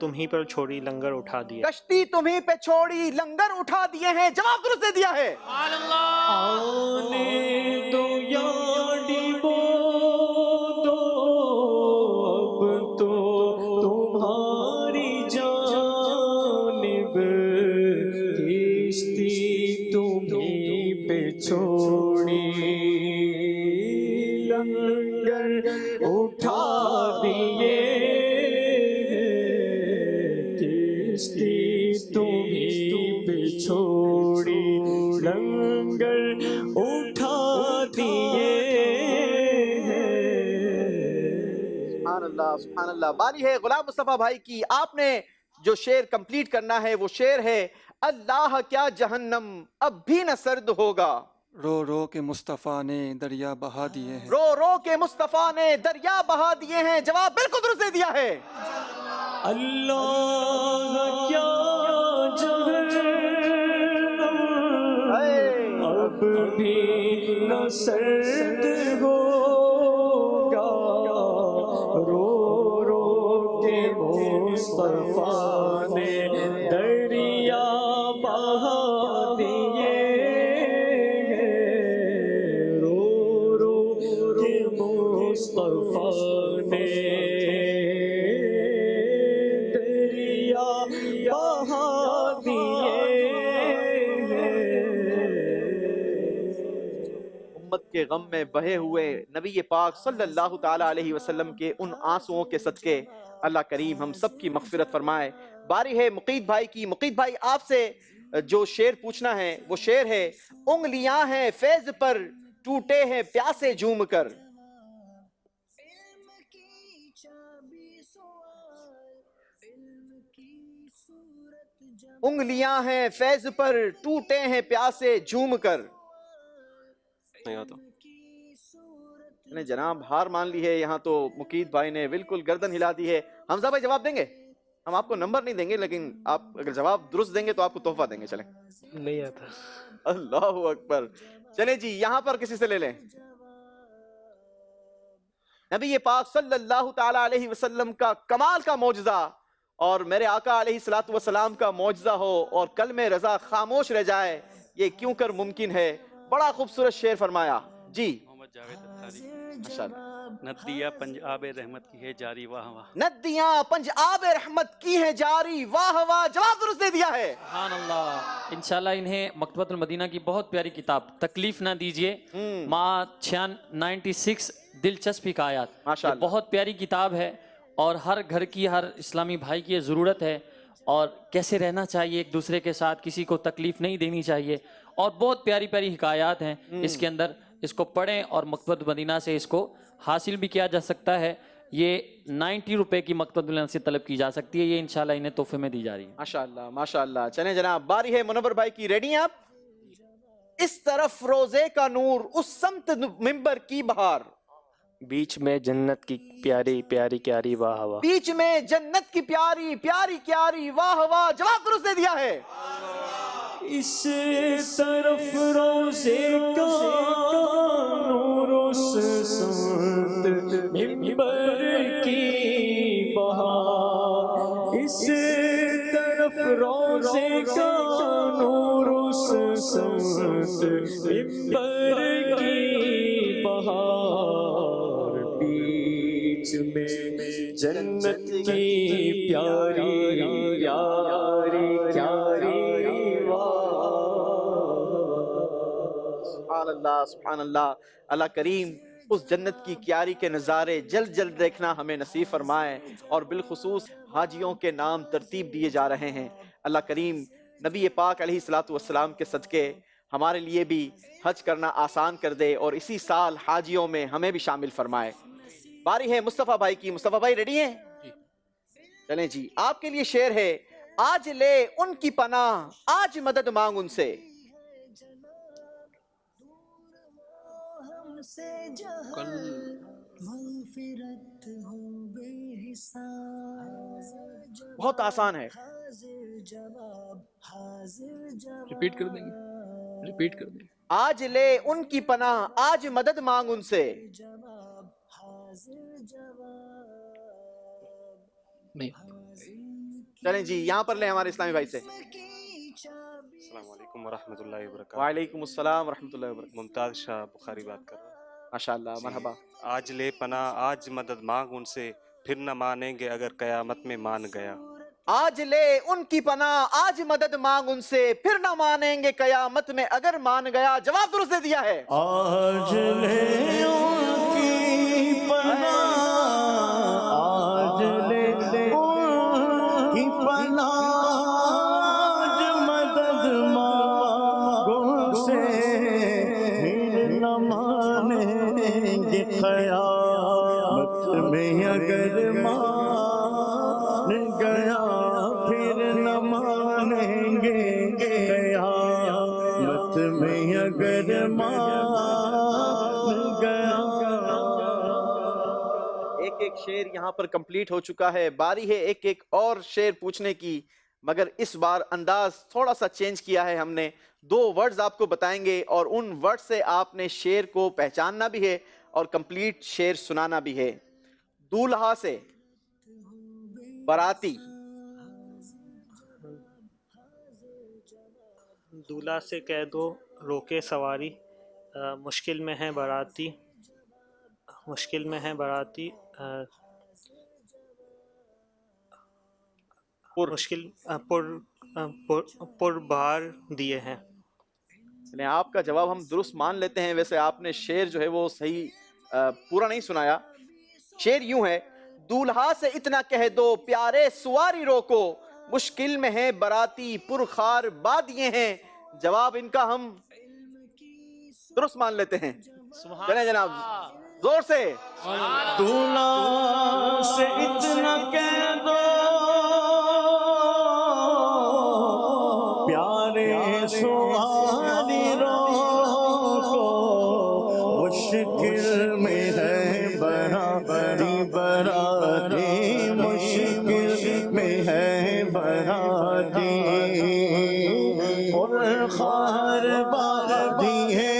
تم ہی پر چھوڑی لنگر اٹھا دیے. کشتی تمہیں پہ چھوڑی لنگر اٹھا دیے ہیں. جواب درست دے دیا ہے. آنے دو یا ڈبو دو اب تو تمہاری جانب کشتی تمہیں پہ چھوڑی لنگر اٹھا دیے. تمہیں پہ چھوڑی لنگر اٹھا دیے. سبحان اللہ سبحان اللہ. باری ہے غلام مصطفیٰ بھائی کی. آپ نے جو شعر کمپلیٹ کرنا ہے وہ شعر ہے اللہ کیا جہنم اب بھی نہ سرد ہوگا. رو رو کے مصطفیٰ نے دریا بہا دیے ہیں. رو رو کے مصطفیٰ نے دریا بہا دیے ہیں. جواب بالکل درست دے دیا ہے. اللہ کیا جہنم اب بھی نہ سرد ہوگا. رو رو کے مصطفیٰ نے دریا بہا دیے. رو رو کے مصطفیٰ نے امت کے غم میں بہے ہوئے نبی پاک صلی اللہ تعالی علیہ وسلم کے ان آنسوؤں کے صدقے اللہ کریم ہم سب کی مغفرت فرمائے. باری ہے مقید بھائی کی. مقید بھائی آپ سے جو شعر پوچھنا ہے وہ شعر ہے انگلیاں ہیں فیض پر ٹوٹے ہیں پیاسے جھوم کر. انگلیاں ہیں فیض پر ٹوٹے ہیں پیاسے جھوم کر. نہیں آتا. نے جناب ہار مان لی ہے. یہاں تو مقید بھائی نے بالکل گردن ہلا دی ہے. حمزہ بھائی جواب دیں گے؟ ہم آپ کو نمبر نہیں دیں گے لیکن آپ اگر جواب درست دیں گے تو آپ کو تحفہ دیں گے. چلیں. نہیں آتا. اللہ اکبر. چلیں جی یہاں پر کسی سے لے لیں. نبی پاک صلی اللہ تعالی علیہ وسلم کا کمال کا معجزہ اور میرے آقا علیہ الصلوۃ والسلام کا معجزہ ہو اور کلمہ رضا خاموش رہ جائے، یہ کیوں کر ممکن ہے؟ بڑا خوبصورت شعر فرمایا. جی محمد جاوید اطہاری. ماشاءاللہ. ندیاں پنجاب رحمت کی ہے جاری واہ واہ. ندیاں پنجاب رحمت کی ہے جاری واہ واہ. جواب درست دے دیا ہے. سبحان اللہ. انشاءاللہ انہیں مکتبۃ المدینہ کی بہت پیاری کتاب تکلیف نہ دیجیے ماں 96 دلچسپ حکایات، ماشاءاللہ بہت پیاری کتاب ہے اور ہر گھر کی ہر اسلامی بھائی کی یہ ضرورت ہے. اور کیسے رہنا چاہیے ایک دوسرے کے ساتھ، کسی کو تکلیف نہیں دینی چاہیے، اور بہت پیاری پیاری حکایات ہیں اس کے اندر. اس کو پڑھیں اور مکتبۃ المدینہ سے اس کو حاصل بھی کیا جا سکتا ہے. یہ 90 روپے کی مکتبۃ المدینہ سے طلب کی جا سکتی ہے. یہ انشاءاللہ انہیں تحفے میں دی جا رہی ہے. ماشاءاللہ ماشاءاللہ. چلیں جناب باری ہے منور بھائی کی. ریڈی ہیں آپ؟ اس طرف روزے کا نور اس سمت منبر کی بہار. بیچ میں جنت کی پیاری پیاری کیاری واہ واہ. بیچ میں جنت کی پیاری پیاری کیاری واہ واہ. جواب درست دے دیا ہے. اس طرف روزے کا نور اس سمت منبر کی بہار. اس طرف روزے کا نور اس سمت منبر کی بہار. بیچ میں جنت کی پیاری یاری کیاری. سبحان اللہ سبحان اللہ. اللہ کریم اس جنت کی کیاری کے نظارے جلد جلد دیکھنا ہمیں نصیب فرمائے. اور بالخصوص حاجیوں کے نام ترتیب دیے جا رہے ہیں. اللہ کریم نبی پاک علیہ الصلوۃ والسلام کے صدقے ہمارے لیے بھی حج کرنا آسان کر دے اور اسی سال حاجیوں میں ہمیں بھی شامل فرمائے. باری ہے مصطفیٰ بھائی کی. مصطفیٰ بھائی ریڈی ہیں؟ چلیں جی آپ کے لیے شعر ہے. آج لے ان کی پناہ آج مدد مانگ ان سے. بہت آسان ہے. ریپیٹ کر دیں گے. ریپیٹ کر دیں. آج لے ان کی پناہ آج مدد مانگ ان سے. نہیں. چلیں جی یہاں پر لیں ہمارے اسلامی بھائی سے. السلام علیکم ورحمۃ اللہ وبرکاتہ. وعلیکم السلام ورحمۃ اللہ وبرکاتہ. ممتاز شاہ بخاری بات کر رہا ہوں. ماشاءاللہ مرحبا. آج لے پناہ آج مدد مانگ ان سے پھر نہ مانیں گے اگر قیامت میں مان گیا. آج لے ان کی پناہ آج مدد مانگ ان سے پھر نہ مانیں گے قیامت میں اگر مان گیا. جواب درست دے دیا ہے. آج لے ان کی پناہ آج لے ان کی پناہ آج مدد مانگ ان سے پھر نہ مانیں گے قیامت میں اگر مان گیا. پھر نہ مانیں گے قیامت میں اگر مان گیا. ایک ایک شعر یہاں پر کمپلیٹ ہو چکا ہے. باری ہے ایک ایک اور شعر پوچھنے کی، مگر اس بار انداز تھوڑا سا چینج کیا ہے ہم نے. 2 ورڈز آپ کو بتائیں گے اور ان ورڈ سے آپ نے شعر کو پہچاننا بھی ہے اور کمپلیٹ شعر سنانا بھی ہے. دولہا سے باراتی. دولہا سے کہہ دو روکے سواری. مشکل میں ہے باراتی. مشکل میں ہے باراتی. مشکل پر بہار دیے ہیں. آپ کا جواب ہم درست مان لیتے ہیں. ویسے آپ نے شعر جو ہے وہ صحیح پورا نہیں سنایا. شعر یوں ہے. دولہا سے اتنا کہہ دو پیارے سواری روکو مشکل میں ہے باراتی پرخار بادیے ہیں. جواب ان کا ہم درست مان لیتے ہیں. چلیں جناب زور سے. دولہا سے اتنا کہہ دو مشکل میں ہے برادری برادری مشکل میں ہے برادری پرخار بادی ہے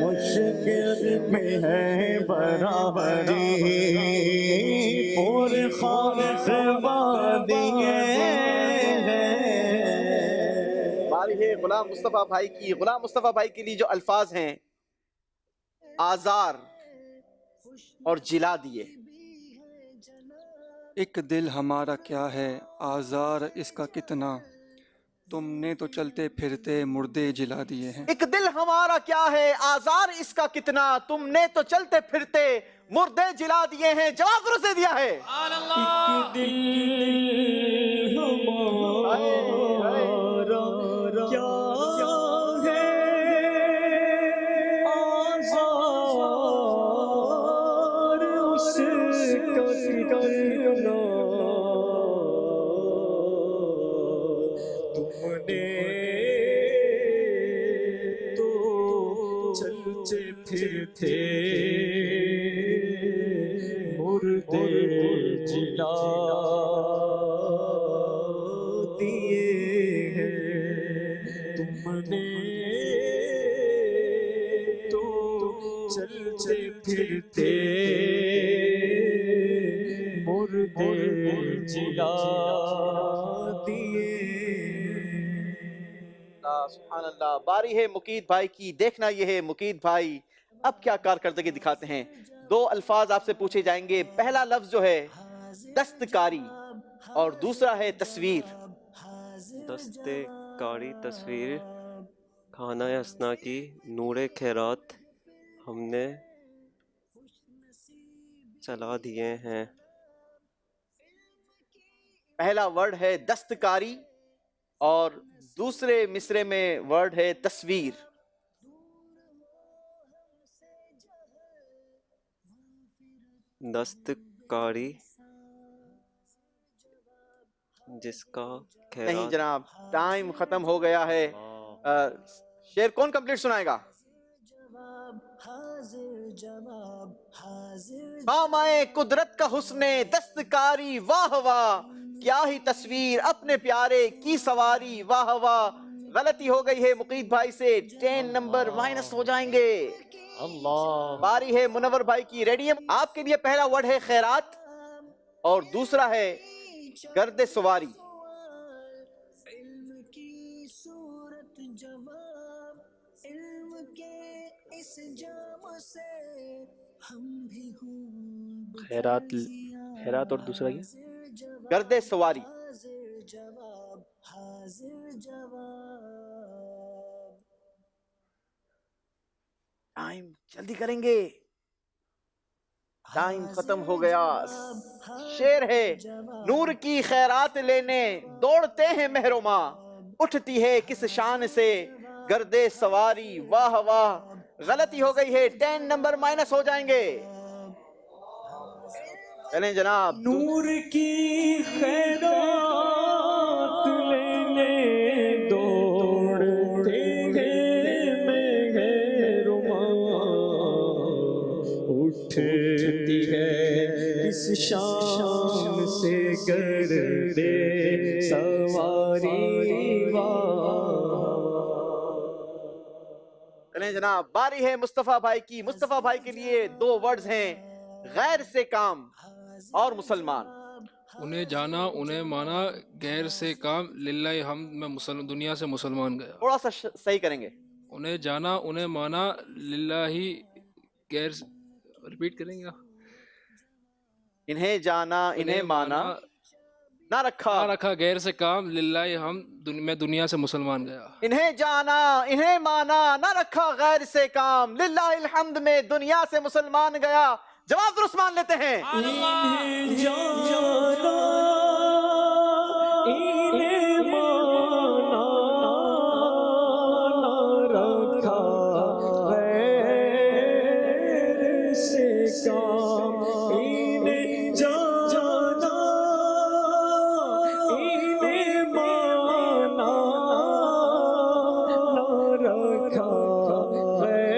مشکل میں ہے برابری پرخار بادی غلام مصطفیٰ بھائی کی غلام مصطفیٰ بھائی کے لیے جو الفاظ ہیں آزار اور جلا دیے. ایک دل ہمارا کیا ہے آزار اس کا کتنا تم نے تو چلتے پھرتے مردے جلا دیے ہیں. ایک دل ہمارا کیا ہے آزار اس کا کتنا تم نے تو چلتے پھرتے مردے جلا دیے ہیں. جواب درست دے دیا ہے. ایک دل ہمارا کیا ہے آزار اس کا کتنا تم نے تو چلتے پھرتے مردے جلا دیے ہیں تم نے تو چلتے پھرتے مردے جلا دیے. سبحان اللہ. باری ہے مقید بھائی کی. دیکھنا یہ ہے مقید بھائی اب کیا کارکردگی دکھاتے ہیں. دو الفاظ آپ سے پوچھے جائیں گے. پہلا لفظ جو ہے دستکاری اور دوسرا ہے تصویر. دستکاری تصویر کھانا اسنا کی نور خیرات ہم نے چلا دیے ہیں. پہلا ورڈ ہے دستکاری اور دوسرے مصرے میں ورڈ ہے تصویر. دستکاری جس کا نہیں جناب ٹائم ختم ہو گیا ہے. شعر کون کمپلیٹ سنائے گا؟ خامائے قدرت کا حسن دستکاری واہ واہ کیا ہی تصویر اپنے پیارے کی سواری واہ واہ. غلطی ہو گئی ہے مقید بھائی سے. 10 نمبر مائنس ہو جائیں گے. اللہ. باری ہے منور بھائی کی. ریڈی ہے آپ کے لیے. پہلا ورڈ ہے خیرات اور دوسرا ہے گرد سواری. خیرات خیرات اور دوسرا کیا؟ گرد سواری. ٹائم جلدی کریں گے. ٹائم ختم ہو گیا. شعر ہے نور کی خیرات لینے دوڑتے ہیں محروماں اٹھتی ہے کس شان سے گرد سواری واہ واہ. غلطی ہو گئی ہے. 10 نمبر مائنس ہو جائیں گے. چلیں جناب. نور کی خیرات لینے دوڑتے ہیں محروماں اٹھتی ہے کس شان سے گرد سواری واہ. چلیں جناب. باری ہے مصطفیٰ بھائی کی. مصطفیٰ بھائی کے لیے 2 ورڈز ہیں غیر سے کام اور مسلمان. انہیں جانا انہیں مانا غیر سے کام للہ حمد میں دنیا سے مسلمان گیا. تھوڑا سا صحیح کریں گے. انہیں جانا انہیں مانا للہ غیر ریپیٹ کریں گے. انہیں جانا انہیں مانا نہ رکھا غیر سے کام للہ حمد میں دنیا سے مسلمان گیا. انہیں جانا انہیں مانا نہ رکھا غیر سے کام للہ الحمد میں دنیا سے مسلمان گیا. جواب درست مان لیتے ہیں. انہیں جانا انہیں مانا نہ رکھا غیر سے کام. انہیں جانا انہیں مانا نہ رکھا غیر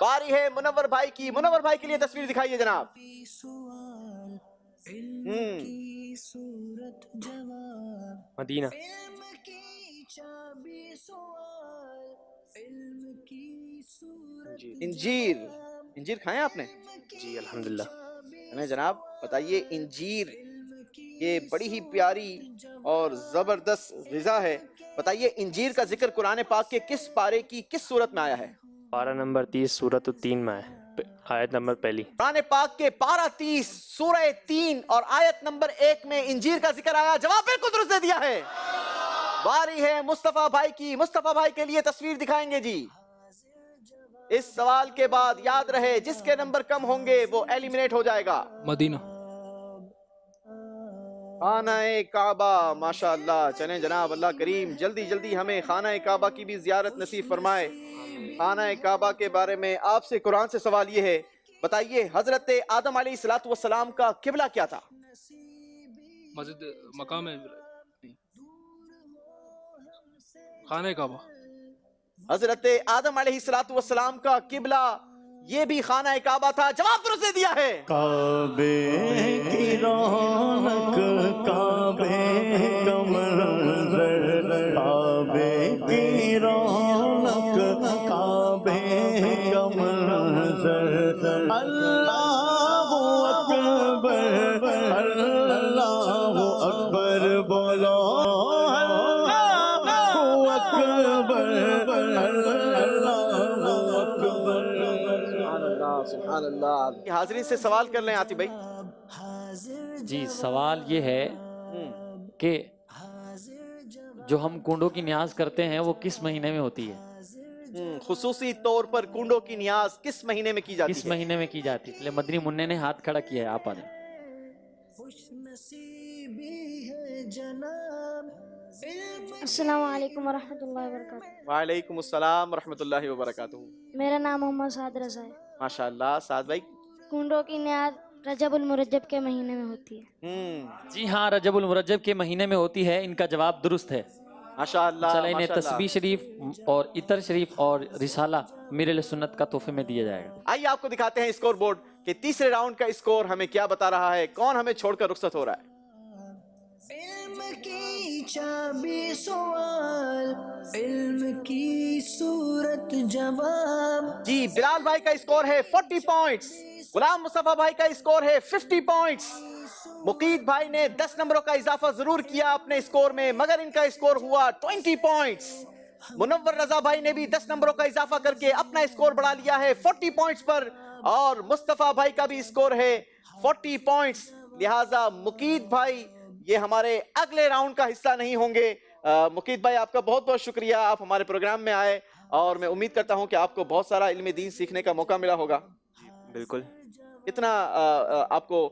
باری ہے منور بھائی کی. منور بھائی کے لیے تصویر دکھائیے جناب. مدینہ. انجیر. انجیر کھائیں آپ نے؟ جی الحمدللہ. ہمیں جناب بتائیے انجیر یہ بڑی ہی پیاری اور زبردست غذا ہے. بتائیے انجیر کا ذکر قرآن پاک کے کس پارے کی کس صورت میں آیا ہے؟ پارہ نمبر 30 سورۃ التین میں ہے، آیت نمبر پہلی. قرآن پاک کے پارہ 30 سورہ 3 اور آیت نمبر 1 میں انجیر کا ذکر آیا. جواب بالکل درست دے دیا ہے. باری ہے مصطفیٰ بھائی کی. مصطفیٰ بھائی کے لیے تصویر دکھائیں گے جی. اس سوال کے بعد یاد رہے جس کے نمبر کم ہوں گے وہ ایلیمنیٹ ہو جائے گا. مدینہ. خانہ کعبہ. ماشاءاللہ. چلیں جناب اللہ کریم جلدی جلدی ہمیں خانہ کعبہ کی بھی زیارت نصیب فرمائے. خانہ کعبہ کے بارے میں آپ سے قرآن سے سوال یہ ہے بتائیے حضرت آدم علیہ السلام کا قبلہ کیا تھا؟ مسجد مقام خانہ کعبہ. حضرت آدم علیہ السلام کا قبلہ یہ بھی خانہ کعبہ تھا. جواب درست دے دیا ہے. کعبے کی رونق کعبے کا منظر کعبے کی رونق کعبے کا منظر اللہ اکبر اللہ اکبر بولو سبحان اللہ. حاضرین سے سوال کر لیں آتی بھائی. جی سوال یہ ہے کہ جو ہم کنڈوں کی نیاز کرتے ہیں وہ کس مہینے میں ہوتی ہے؟ خصوصی طور پر کنڈوں کی نیاز کس مہینے میں کی جاتی ہے؟ کس مہینے میں کی جاتی ہے؟ مدنی منع نے ہاتھ کھڑا کیا ہے. آپ آ جائیں. السلام علیکم ورحمۃ اللہ وبرکاتہ. وعلیکم السلام ورحمۃ اللہ وبرکاتہ. میرا نام محمد سعد رضا ہے. ماشاءاللہ. سعد بھائی کنڈوں کی نیاز رجب المرجب کے مہینے میں ہوتی ہے. جی ہاں رجب المرجب کے مہینے میں ہوتی ہے. ان کا جواب درست ہے. ماشاءاللہ. چلیں انہیں تسبیح شریف اور عطر شریف اور رسالہ میرے سنت کا تحفے میں دیا جائے گا. آئیے آپ کو دکھاتے ہیں اسکور بورڈ کہ تیسرے راؤنڈ کا اسکور ہمیں کیا بتا رہا ہے. کون ہمیں چھوڑ کر رخصت ہو رہا ہے؟ علم کی چابی سوال علم کی صورت جواب. جی بلال بھائی کا اسکور ہے 40 پوائنٹس. غلام مصطفیٰ بھائی کا اسکور ہے 50 پوائنٹس. مقید بھائی نے 10 نمبروں کا اضافہ ضرور کیا اپنے اسکور میں مگر ان کا اسکور ہوا 20 پوائنٹس. منور رضا بھائی نے بھی 10 نمبروں کا اضافہ کر کے اپنا اسکور بڑھا لیا ہے 40 پوائنٹس پر اور مصطفیٰ بھائی کا بھی اسکور ہے 40 پوائنٹس. لہٰذا مقید بھائی یہ ہمارے اگلے راؤنڈ کا حصہ نہیں ہوں گے. مقید بھائی آپ کا بہت بہت شکریہ. آپ ہمارے پروگرام میں آئے اور میں امید کرتا ہوں کہ آپ کو بہت سارا علم دین سیکھنے کا موقع ملا ہوگا. بالکل. کتنا آپ کو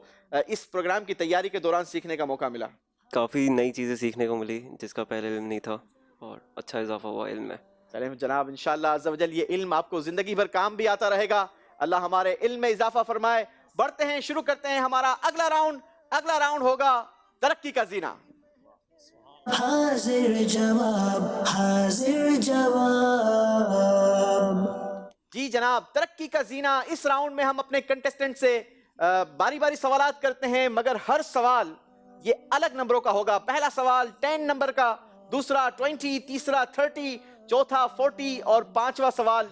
اس پروگرام کی تیاری کے دوران سیکھنے کا موقع ملا؟ کافی نئی چیزیں سیکھنے کو ملی جس کا پہلے علم نہیں تھا اور اچھا اضافہ ہوا علم میں. چلیں جناب انشاءاللہ عز و جل یہ علم آپ کو زندگی بھر کام بھی آتا رہے گا. اللہ ہمارے علم میں اضافہ فرمائے. بڑھتے ہیں شروع کرتے ہیں ہمارا اگلا راؤنڈ. اگلا راؤنڈ ہوگا ترقی کا زینہ. حاضر جواب حاضر جواب. جی جناب ترقی کا زینہ. اس راؤنڈ میں ہم اپنے کنٹیسٹنٹ سے باری باری سوالات کرتے ہیں مگر ہر سوال یہ الگ نمبروں کا ہوگا. پہلا سوال 10 نمبر کا, دوسرا 20, تیسرا 30, چوتھا 40 اور پانچواں سوال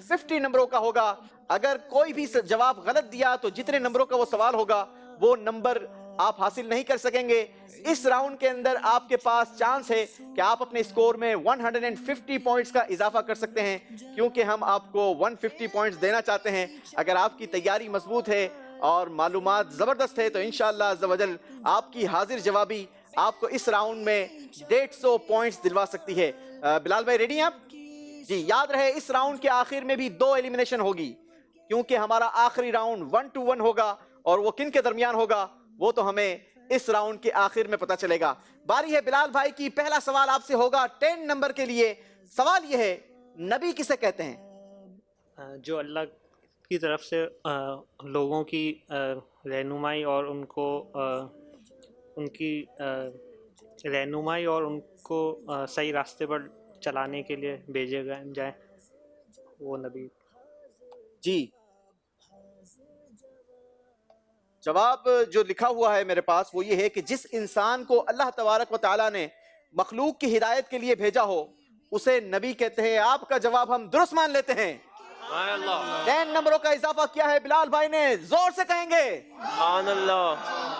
50 نمبروں کا ہوگا. اگر کوئی بھی جواب غلط دیا تو جتنے نمبروں کا وہ سوال ہوگا وہ نمبر آپ حاصل نہیں کر سکیں گے. اس راؤنڈ کے اندر آپ کے پاس چانس ہے کہ آپ اپنے اسکور میں 150 پوائنٹس کا اضافہ کر سکتے ہیں کیونکہ ہم آپ کو 150 پوائنٹس دینا چاہتے ہیں. اگر آپ کی تیاری مضبوط ہے اور معلومات زبردست ہے تو انشاءاللہ عز و جل آپ کی حاضر جوابی آپ کو اس راؤنڈ میں 150 پوائنٹس دلوا سکتی ہے. بلال بھائی ریڈی ہیں آپ؟ جی یاد رہے اس راؤنڈ کے آخر میں بھی 2 ایلیمنیشن ہوگی کیونکہ ہمارا آخری راؤنڈ 1 to 1 ہوگا اور وہ کن کے درمیان ہوگا وہ تو ہمیں اس راؤنڈ کے آخر میں پتہ چلے گا. باری ہے بلال بھائی کی. پہلا سوال آپ سے ہوگا 10 نمبر کے لیے. سوال یہ ہے نبی کسے کہتے ہیں؟ جو اللہ کی طرف سے لوگوں کی رہنمائی اور ان کو ان کی رہنمائی اور ان کو صحیح راستے پر چلانے کے لیے بھیجے جائیں وہ نبی. جی جواب جو لکھا ہوا ہے میرے پاس وہ یہ ہے کہ جس انسان کو اللہ تبارک و تعالیٰ نے مخلوق کی ہدایت کے لیے بھیجا ہو اسے نبی کہتے ہیں. آپ کا جواب ہم درست مان لیتے ہیں. 10 نمبروں کا اضافہ کیا ہے بلال بھائی نے, زور سے کہیں گے سبحان اللہ.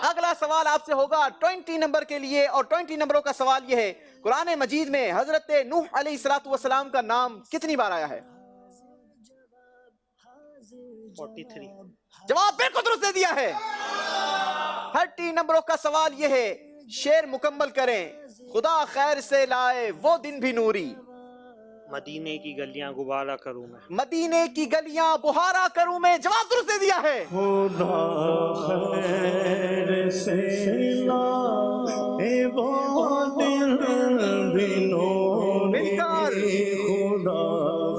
اگلا سوال آپ سے ہوگا 20 نمبر کے لیے, اور 20 نمبروں کا سوال یہ ہے قرآن مجید میں حضرت نوح علیہ السلام کا نام کتنی بار آیا ہے؟ 43. جواب بالکل درست دے دیا ہے. 30 نمبروں کا سوال یہ ہے, شعر مکمل کریں. خدا خیر سے لائے وہ دن بھی نوری, مدینے کی گلیاں غبارہ کروں میں. مدینے کی گلیاں بہارا کروں میں. جواب درست دے دیا ہے. خدا خیر سے لائے وہ دن بھی نوری, خدا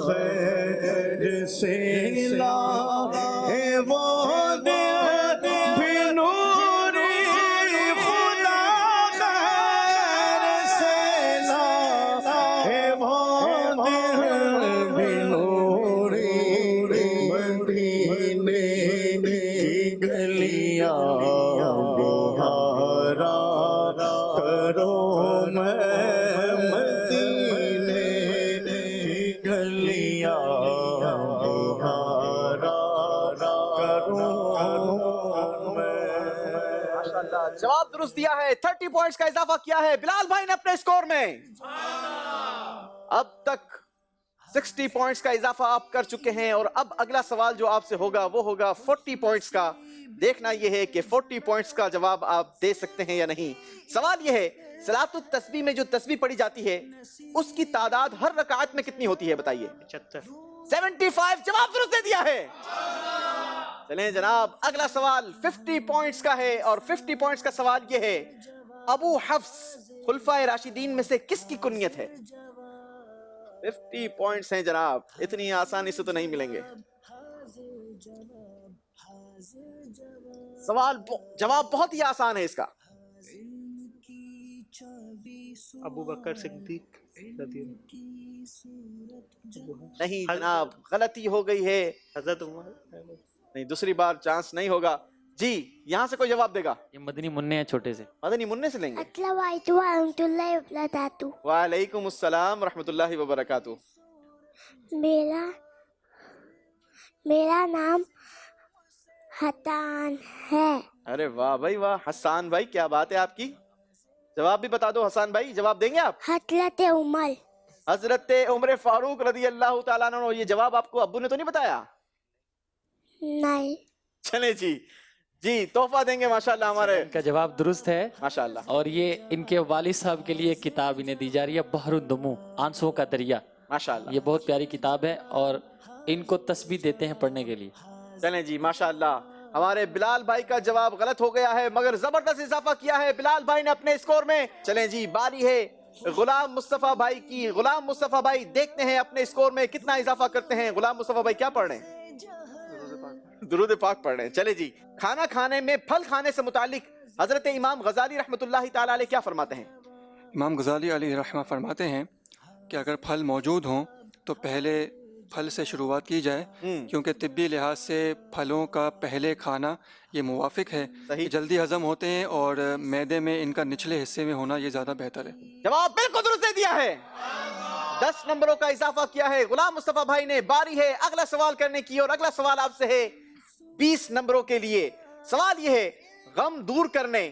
خیر سے لائے وہ دن بھی نوری, خدا خیر سے لائے وہ دن بھی نوری, مدینے کی گلیاں بہارا کرو میں, مدینے کی گلیاں بہارا کرو میں. جواب درست دیا ہے. 30 پوائنٹس کا اضافہ کیا ہے بلال بھائی نے اپنے اسکور میں. اب تک 60 پوائنٹس کا اضافہ آپ کر چکے ہیں, اور اب اگلا سوال جو آپ سے ہوگا وہ ہوگا 40 پوائنٹس کا. دیکھنا یہ ہے کہ 40 پوائنٹس کا جواب آپ دے سکتے ہیں یا نہیں. سوال یہ ہے صلاۃ التسبیح میں جو تسبیح پڑھی جاتی ہے اس کی تعداد ہر رکعت میں کتنی ہوتی ہے بتائیے؟ 75. جواب درست دے دیا ہے. چلیں جناب, اگلا سوال 50 پوائنٹس کا ہے, اور 50 پوائنٹس کا سوال یہ ہے ابو حفص خلفائے راشدین میں سے کس کی کنیت ہے؟ 50 پوائنٹس ہیں جناب, اتنی آسانی سے تو نہیں ملیں گے. جواب بہت ہی آسان ہے اس کا. ابو بکر صدیق. نہیں جناب, غلطی ہو گئی ہے. حضرت عمر. نہیں, دوسری بار چانس نہیں ہوگا. جی یہاں سے کوئی جواب دے گا؟ یہ مدنی منع ہے چھوٹے سے. مدنی منع سے لیں گے. السلام علیکم ورحمۃ اللہ وبرکاتہ. وعلیکم السلام ورحمۃ اللہ وبرکاتہ. میرا نام حسان ہے. ارے واہ بھائی واہ, حسان بھائی کیا بات ہے آپ کی. جواب بھی بتا دو حسان بھائی, جواب دیں گے آپ؟ حضرت عمر. حضرت عمر فاروق رضی اللہ تعالیٰ عنہ. یہ جواب آپ کو ابو نے تو نہیں بتایا؟ نہیں. چلیں جی تحفہ دیں گے ماشاءاللہ ہمارے. ان کا جواب درست ہے ماشاءاللہ. اور یہ ان کے والد صاحب کے لیے ایک کتاب انہیں دی جا رہی ہے, بحر الدموع, آنسوؤں کا دریا. ماشاءاللہ یہ بہت پیاری کتاب ہے, اور ان کو تسبیح دیتے ہیں پڑھنے کے لیے. چلیں جی ماشاءاللہ. ہمارے بلال بھائی کا جواب غلط ہو گیا ہے, مگر زبردست اضافہ کیا ہے بلال بھائی نے اپنے اسکور میں. چلیں جی, باری ہے غلام مصطفیٰ بھائی کی. غلام مصطفیٰ بھائی دیکھتے ہیں اپنے اسکور میں کتنا اضافہ کرتے ہیں. غلام مصطفیٰ بھائی کیا پڑھ رہے ہیں؟ درود پاک پڑھ رہے ہیں. چلے جی, کھانا کھانے میں پھل کھانے سے متعلق حضرت امام غزالی رحمۃ اللہ تعالیٰ علیہ کیا فرماتے ہیں؟ امام غزالی علیہ رحمہ فرماتے ہیں کہ اگر پھل موجود ہوں تو پہلے پھل سے شروعات کی جائے, کیونکہ طبی لحاظ سے پھلوں کا پہلے کھانا یہ موافق ہے, یہ جلدی ہضم ہوتے ہیں, اور معدے میں ان کا نچلے حصے میں ہونا یہ زیادہ بہتر ہے. جواب بالکل درست دے دیا ہے. 10 نمبروں کا اضافہ کیا ہے غلام مصطفیٰ بھائی نے. باری ہے اگلا سوال کرنے کی, اور اگلا سوال آپ سے ہے 20 نمبروں کے لیے. سوال یہ ہے غم دور کرنے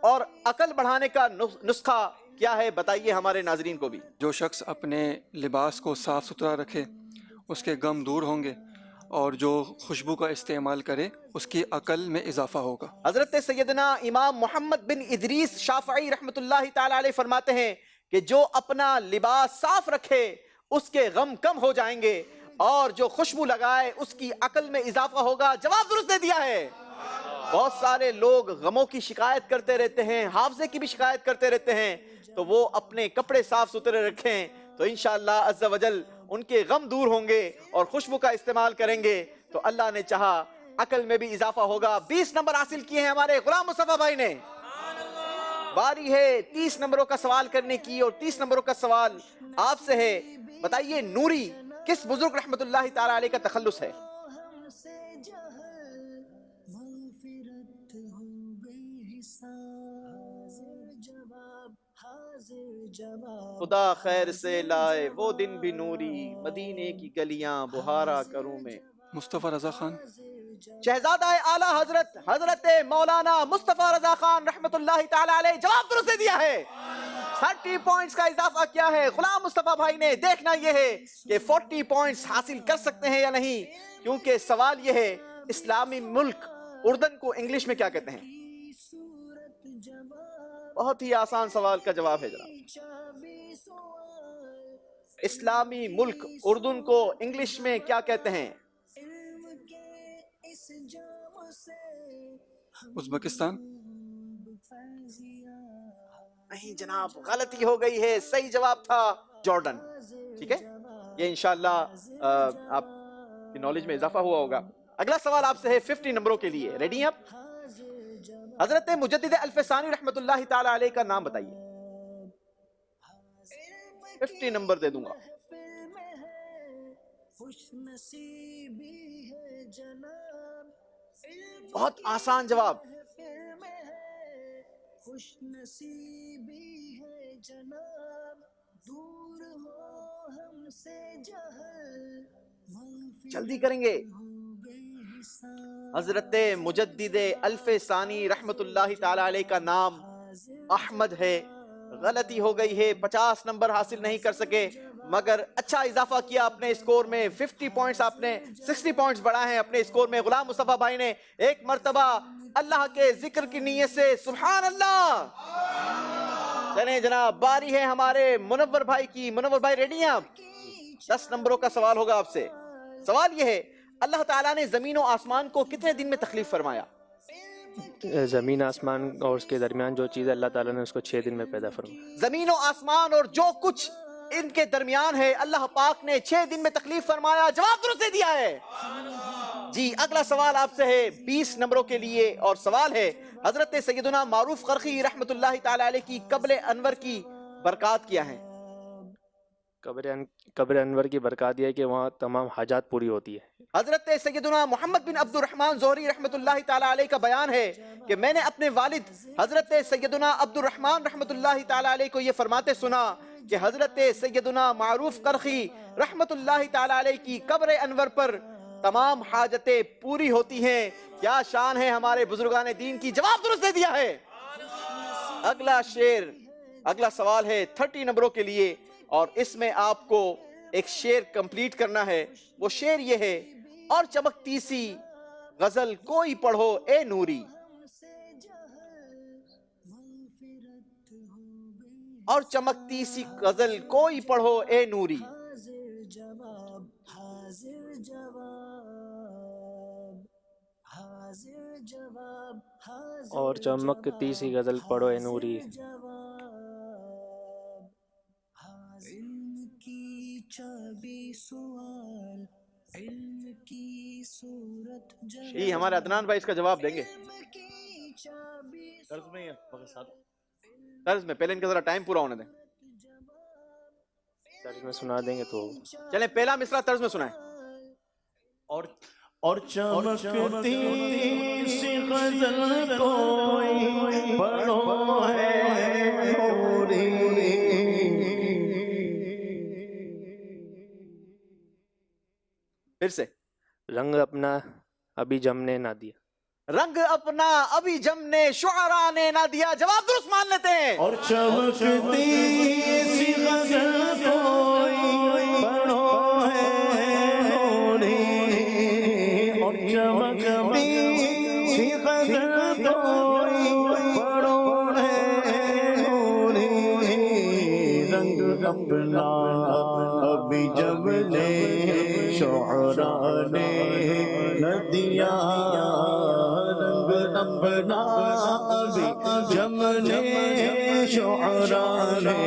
اور عقل بڑھانے کا نسخہ کیا ہے, بتائیے ہمارے ناظرین کو بھی. جو شخص اپنے لباس کو صاف ستھرا رکھے اس کے غم دور ہوں گے, اور جو خوشبو کا استعمال کرے اس کی عقل میں اضافہ ہوگا. حضرت سیدنا امام محمد بن ادریس شافعی رحمۃ اللہ تعالیٰ علیہ فرماتے ہیں کہ جو اپنا لباس صاف رکھے اس کے غم کم ہو جائیں گے, اور جو خوشبو لگائے اس کی عقل میں اضافہ ہوگا. جواب درست دے دیا ہے. بہت سارے لوگ غموں کی شکایت کرتے رہتے ہیں, حافظے کی بھی شکایت کرتے رہتے ہیں, تو وہ اپنے کپڑے صاف ستھرے رکھیں تو انشاءاللہ عز و جل ان کے غم دور ہوں گے, اور خوشبو کا استعمال کریں گے تو اللہ نے چاہا عقل میں بھی اضافہ ہوگا. 20 نمبر حاصل کیے ہیں ہمارے غلام مصطفیٰ بھائی نے. باری ہے 30 نمبروں کا سوال کرنے کی, اور 30 نمبروں کا سوال آپ سے ہے. بتائیے نوری کس بزرگ رحمت اللہ تعالیٰ علیہ کا تخلص ہے؟ خدا خیر سے لائے وہ دن بھی نوری، مدینے کی گلیاں بہارا کروں میں. مصطفیٰ رضا خان. شہزادہ اعلیٰ حضرت حضرت مولانا مصطفیٰ رضا خان رحمت اللہ تعالی علیہ جواب درست دیا ہے. 30 پوائنٹس کا اضافہ کیا ہے غلام مصطفیٰ بھائی نے. دیکھنا یہ ہے کہ 40 پوائنٹس حاصل کر سکتے ہیں یا نہیں، کیونکہ سوال یہ ہے اسلامی ملک اردن کو انگلش میں کیا کہتے ہیں. بہت ہی آسان سوال کا جواب ہے جناب. اسلامی ملک اردن کو انگلش میں کیا کہتے ہیں؟ ازبکستان. نہیں جناب، غلطی ہو گئی ہے. صحیح جواب تھا جارڈن. ٹھیک ہے، یہ انشاءاللہ آپ کی نالج میں اضافہ ہوا ہوگا. اگلا سوال آپ سے ہے 50 نمبروں کے لیے. ریڈی ہیں آپ؟ حضرت مجدد الف ثانی رحمت اللہ تعالی علیہ کا نام بتائیے. 50 نمبر دے دوں گا. بہت آسان جواب. جلدی کریں گے. حضرت مجدد الف ثانی رحمت اللہ تعالی علیہ کا نام احمد ہے. غلطی ہو گئی ہے، 50 نمبر حاصل نہیں کر سکے، مگر اچھا اضافہ کیا اپنے اسکور میں. 50 پوائنٹس آپ نے 60 پوائنٹس بڑھا ہیں اپنے اسکور میں. غلام مصطفیٰ بھائی نے ایک مرتبہ اللہ کے ذکر کی نیت سے سبحان اللہ. چلیں جناب، باری ہے ہمارے منور بھائی کی. منور بھائی ریڈی ہیں آپ؟ 10 نمبروں کا سوال ہوگا آپ سے. سوال یہ ہے اللہ تعالیٰ نے زمین و آسمان کو کتنے دن میں تخلیق فرمایا؟ زمین آسمان اور اس کے درمیان جو چیز ہے اللہ تعالیٰ نے اس کو 6 دن میں پیدا فرمایا. زمین و آسمان اور جو کچھ ان کے درمیان ہے اللہ پاک نے 6 دن میں تخلیق فرمایا. جواب درست دیا ہے. جی اگلا سوال آپ سے ہے 20 نمبروں کے لیے، اور سوال ہے حضرت سیدنا معروف قرخی رحمت اللہ تعالی علیہ کی قبر انور کی برکات کیا ہیں؟ قبر انور کی برکات یہ ہے کہ وہاں تمام حاجات پوری ہوتی ہے. حضرت سیدنا محمد بن عبد الرحمن زہری رحمت اللہ تعالی علیہ کا بیان ہے کہ میں نے اپنے والد حضرت سیدنا عبد الرحمن رحمت اللہ تعالی علیہ کو یہ فرماتے سنا کہ حضرت سیدنا معروف قرخی رحمت اللہ تعالی علیہ کی قبر انور پر تمام حاجتیں پوری ہوتی ہیں. کیا شان ہے ہمارے بزرگان دین کی. جواب درست دے دیا ہے. اگلا سوال ہے 30 نمبروں کے لیے، اور اس میں آپ کو ایک شعر کمپلیٹ کرنا ہے. وہ شعر یہ ہے: اور چمکتی سی غزل کوئی پڑھو اے نوری، اور چمکتی سی غزل کوئی پڑھو اے نوری. اور چمکتی سی غزل پڑھو اے نوری. جی ہمارے عدنان بھائی اس کا جواب دیں گے. طرز میں پہلے ان کا ذرا ٹائم پورا ہونے دیں. طرز میں سنا دیں گے تو چلیں پہلا مصرع طرز میں سنائیں. اور چمکتی سی غزل کوئی پڑھو ہے نوری. پھر سے. رنگ اپنا ابھی جم نے نہ دیا. رنگ اپنا ابھی جم نے شعراء نے نہ دیا. جواب درست مان لیتے ہیں. اور چمکتی سی غزل کوئی پڑھو ہے نوری. اور چمکتی سی غزل کوئی پڑھو ہے نوری. رنگ اپنا ابھی جم نے شعراء نے نہ دیا. رنگ اپنا ابھی جم نے شعراء نے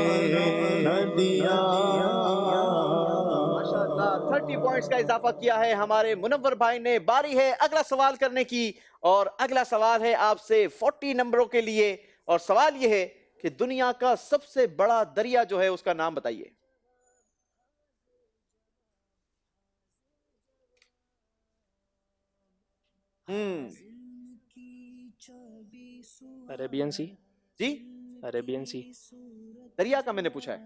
نہ دیا. 30 پوائنٹس کا اضافہ کیا ہے ہمارے منور بھائی نے. باری ہے اگلا سوال کرنے کی، اور اگلا سوال ہے آپ سے 40 نمبروں کے لیے، اور سوال یہ ہے کہ دنیا کا سب سے بڑا دریا جو ہے اس کا نام بتائیے. عربین سی. جی عربین سی. دریا کا میں نے پوچھا ہے.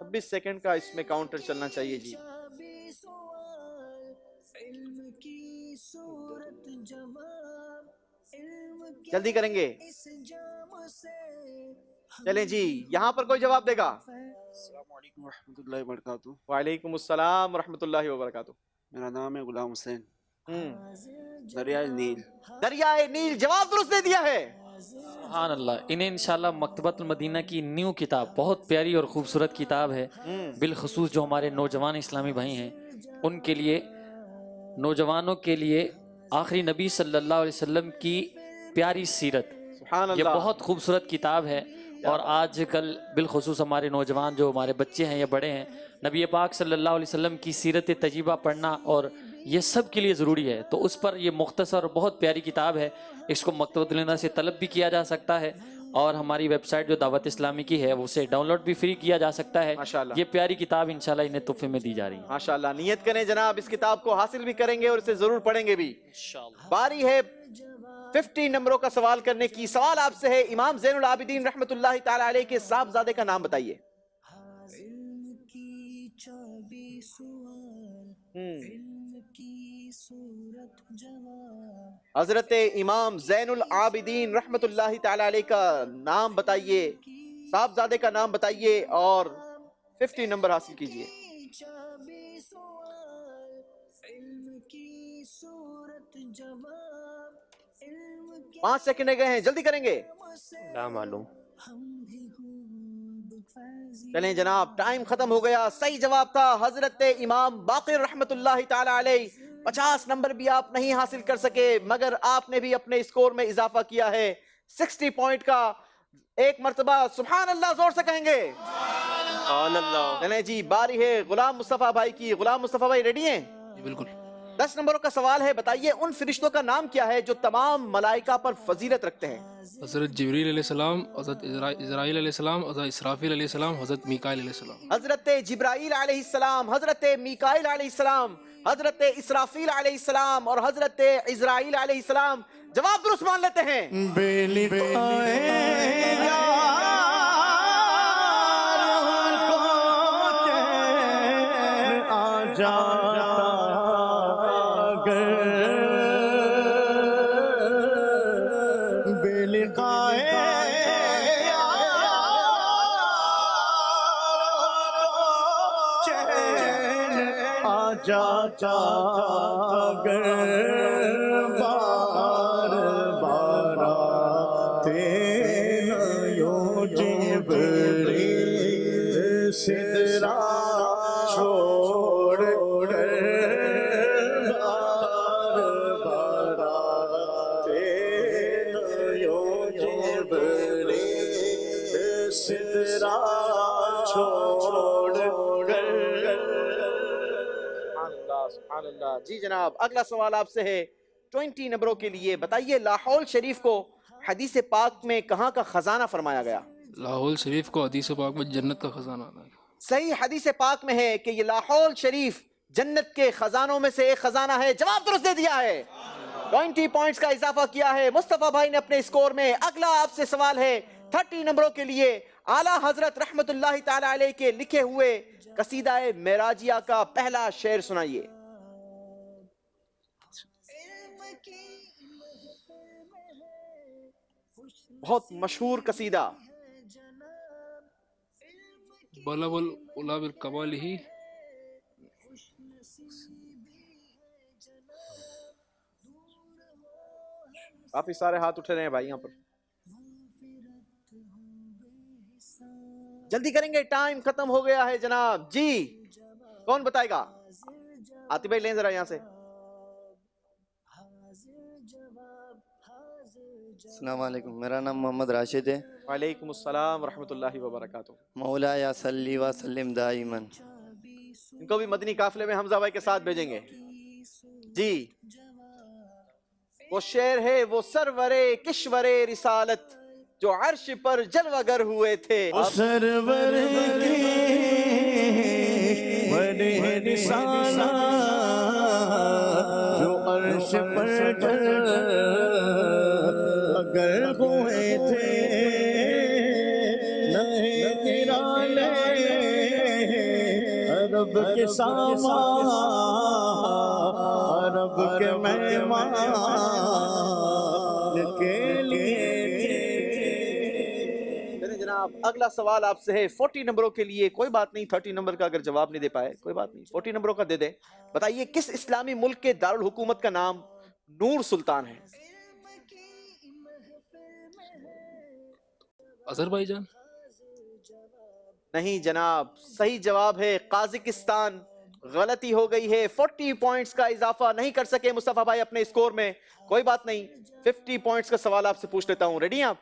26 سیکنڈ کا اس میں کاؤنٹر چلنا چاہیے جی. جلدی کریں گے. چلیں جی, یہاں پر کوئی جواب دے گا؟ السلام علیکم ورحمۃ اللہ وبرکاتہ. وعلیکم السلام ورحمۃ اللہ وبرکاتہ. میرا نام ہے غلام حسین. دریائے نیل. دریائے نیل جواب درست دے دیا ہے. سبحان اللہ. انہیں انشاءاللہ مکتبۃ المدینہ کی نیو کتاب, بہت پیاری اور خوبصورت کتاب ہے, بالخصوص جو ہمارے نوجوان اسلامی بھائی ہیں ان کے لیے, نوجوانوں کے لیے آخری نبی صلی اللہ علیہ وسلم کی پیاری سیرت, یہ بہت خوبصورت کتاب ہے. اور آج کل بالخصوص ہمارے نوجوان جو ہمارے بچے ہیں یا بڑے ہیں, نبی پاک صلی اللہ علیہ وسلم کی سیرت طیبہ پڑھنا اور یہ سب کے لیے ضروری ہے. تو اس پر یہ مختصر اور بہت پیاری کتاب ہے, اس کو مکتبۃ المدینہ سے طلب بھی کیا جا سکتا ہے, اور ہماری ویب سائٹ جو دعوت اسلامی کی ہے اسے ڈاؤن لوڈ بھی فری کیا جا سکتا ہے. یہ پیاری کتاب انشاءاللہ انہیں تحفے میں دی جا رہی ہے. ماشاءاللہ, نیت کریں جناب, اس کتاب کو حاصل بھی کریں گے اور اسے ضرور پڑھیں گے بھی. باری ہے 50 نمبروں کا سوال کرنے کی. سوال آپ سے ہے, امام زین العابدین رحمت اللہ تعالی علیہ کے صاحبزادے کا نام بتائیے. حضرت امام زین العابدین رحمت اللہ تعالی علیہ کا نام بتائیے, صاحبزادے کا نام بتائیے اور 50 نمبر حاصل کیجئے. 5 سیکنڈ گئے ہیں, جلدی کریں گے. لا معلوم. چلیں جناب, ٹائم ختم ہو گیا. صحیح جواب تھا حضرت امام باقر رحمت اللہ تعالی علیہ. 50 نمبر بھی آپ نہیں حاصل کر سکے, مگر آپ نے بھی اپنے اسکور میں اضافہ کیا ہے 60 پوائنٹ کا. ایک مرتبہ سبحان اللہ زور سے کہیں گے. سبحان اللہ. چلیں جی, باری ہے غلام مصطفیٰ بھائی کی. غلام مصطفیٰ بھائی ریڈی ہیں؟ بالکل. 10 نمبروں کا سوال ہے, بتائیے ان فرشتوں کا نام کیا ہے جو تمام ملائکہ پر فضیلت رکھتے ہیں؟ حضرت جبریل علیہ السلام, حضرت اسرائیل علیہ السلام, حضرت اسرافیل علیہ السلام, حضرت میکائیل علیہ السلام. حضرت جبرائیل علیہ السلام, حضرت میکائیل علیہ السلام, حضرت اسرافیل علیہ السلام اور حضرت اسرائیل علیہ السلام. جواب درست مان لیتے ہیں. جاتا اگر بار بار آتے یوں جبریل سدرا چھوڑ کر بار بار آتے یوں جبریل سدرا چھوڑ کر. سبحان اللہ. جی جناب, اگلا سوال آپ سے ہے 20 نمبروں کے لیے. بتائیے لاہور شریف کو حدیث پاک میں کہاں کا خزانہ فرمایا گیا؟ لاہور شریف کو حدیث پاک میں جنت کا خزانہ آتا ہے. صحیح حدیث پاک میں ہے کہ یہ لاہور شریف جنت کے خزانوں میں سے ایک خزانہ ہے. جواب درست دے دیا ہے. 20 پوائنٹس کا اضافہ کیا ہے مصطفیٰ بھائی نے اپنے اسکور میں. اگلا آپ سے سوال ہے 30 نمبروں کے لیے. اعلیٰ حضرت رحمت اللہ تعالی علیہ کے لکھے ہوئے قصیدہ معراجیہ کا پہلا شعر سنائیے. بہت مشہور قصیدہ. بلغ العلا بالکمال ہی. کافی سارے ہاتھ اٹھے رہے ہیں بھائی یہاں پر, جلدی کریں گے, ٹائم ختم ہو گیا ہے جناب. جی کون بتائے گا؟ آتی بھائی لیں ذرا یہاں سے. السلام علیکم, میرا نام محمد راشد ہے. وعلیکم السلام ورحمۃ اللہ وبرکاتہ. مولا یا صلی وسلم دائما. ان کو بھی مدنی قافلے میں حمزہ بھائی کے ساتھ بھیجیں گے. جی وہ شعر ہے, وہ سرور کشور رسالت جو عرش پر جلوہ گر ہوئے تھے. سرور کی رسالت جو عرش عرش پر جل اگر ہوئے تھے نئے نرالے عرب کے سامان عرب کے مہمان کے لیے جناب اگلا سوال آپ سے ہے 40 نمبروں کے لیے، کوئی بات نہیں 30 نمبر کا اگر جواب نہیں دے پائے کوئی بات نہیں، 40 نمبروں کا دے دیں۔ بتائیے کس اسلامی ملک کے دارالحکومت کا نام نور سلطان ہے؟ آذربائیجان؟ نہیں جناب، صحیح جواب ہے قازقستان۔ غلطی ہو گئی ہے، 40 پوائنٹس کا اضافہ نہیں کر سکے مصطفیٰ بھائی اپنے اسکور میں، کوئی بات نہیں 50 پوائنٹس کا سوال آپ سے پوچھ لیتا ہوں، ریڈی ہیں آپ؟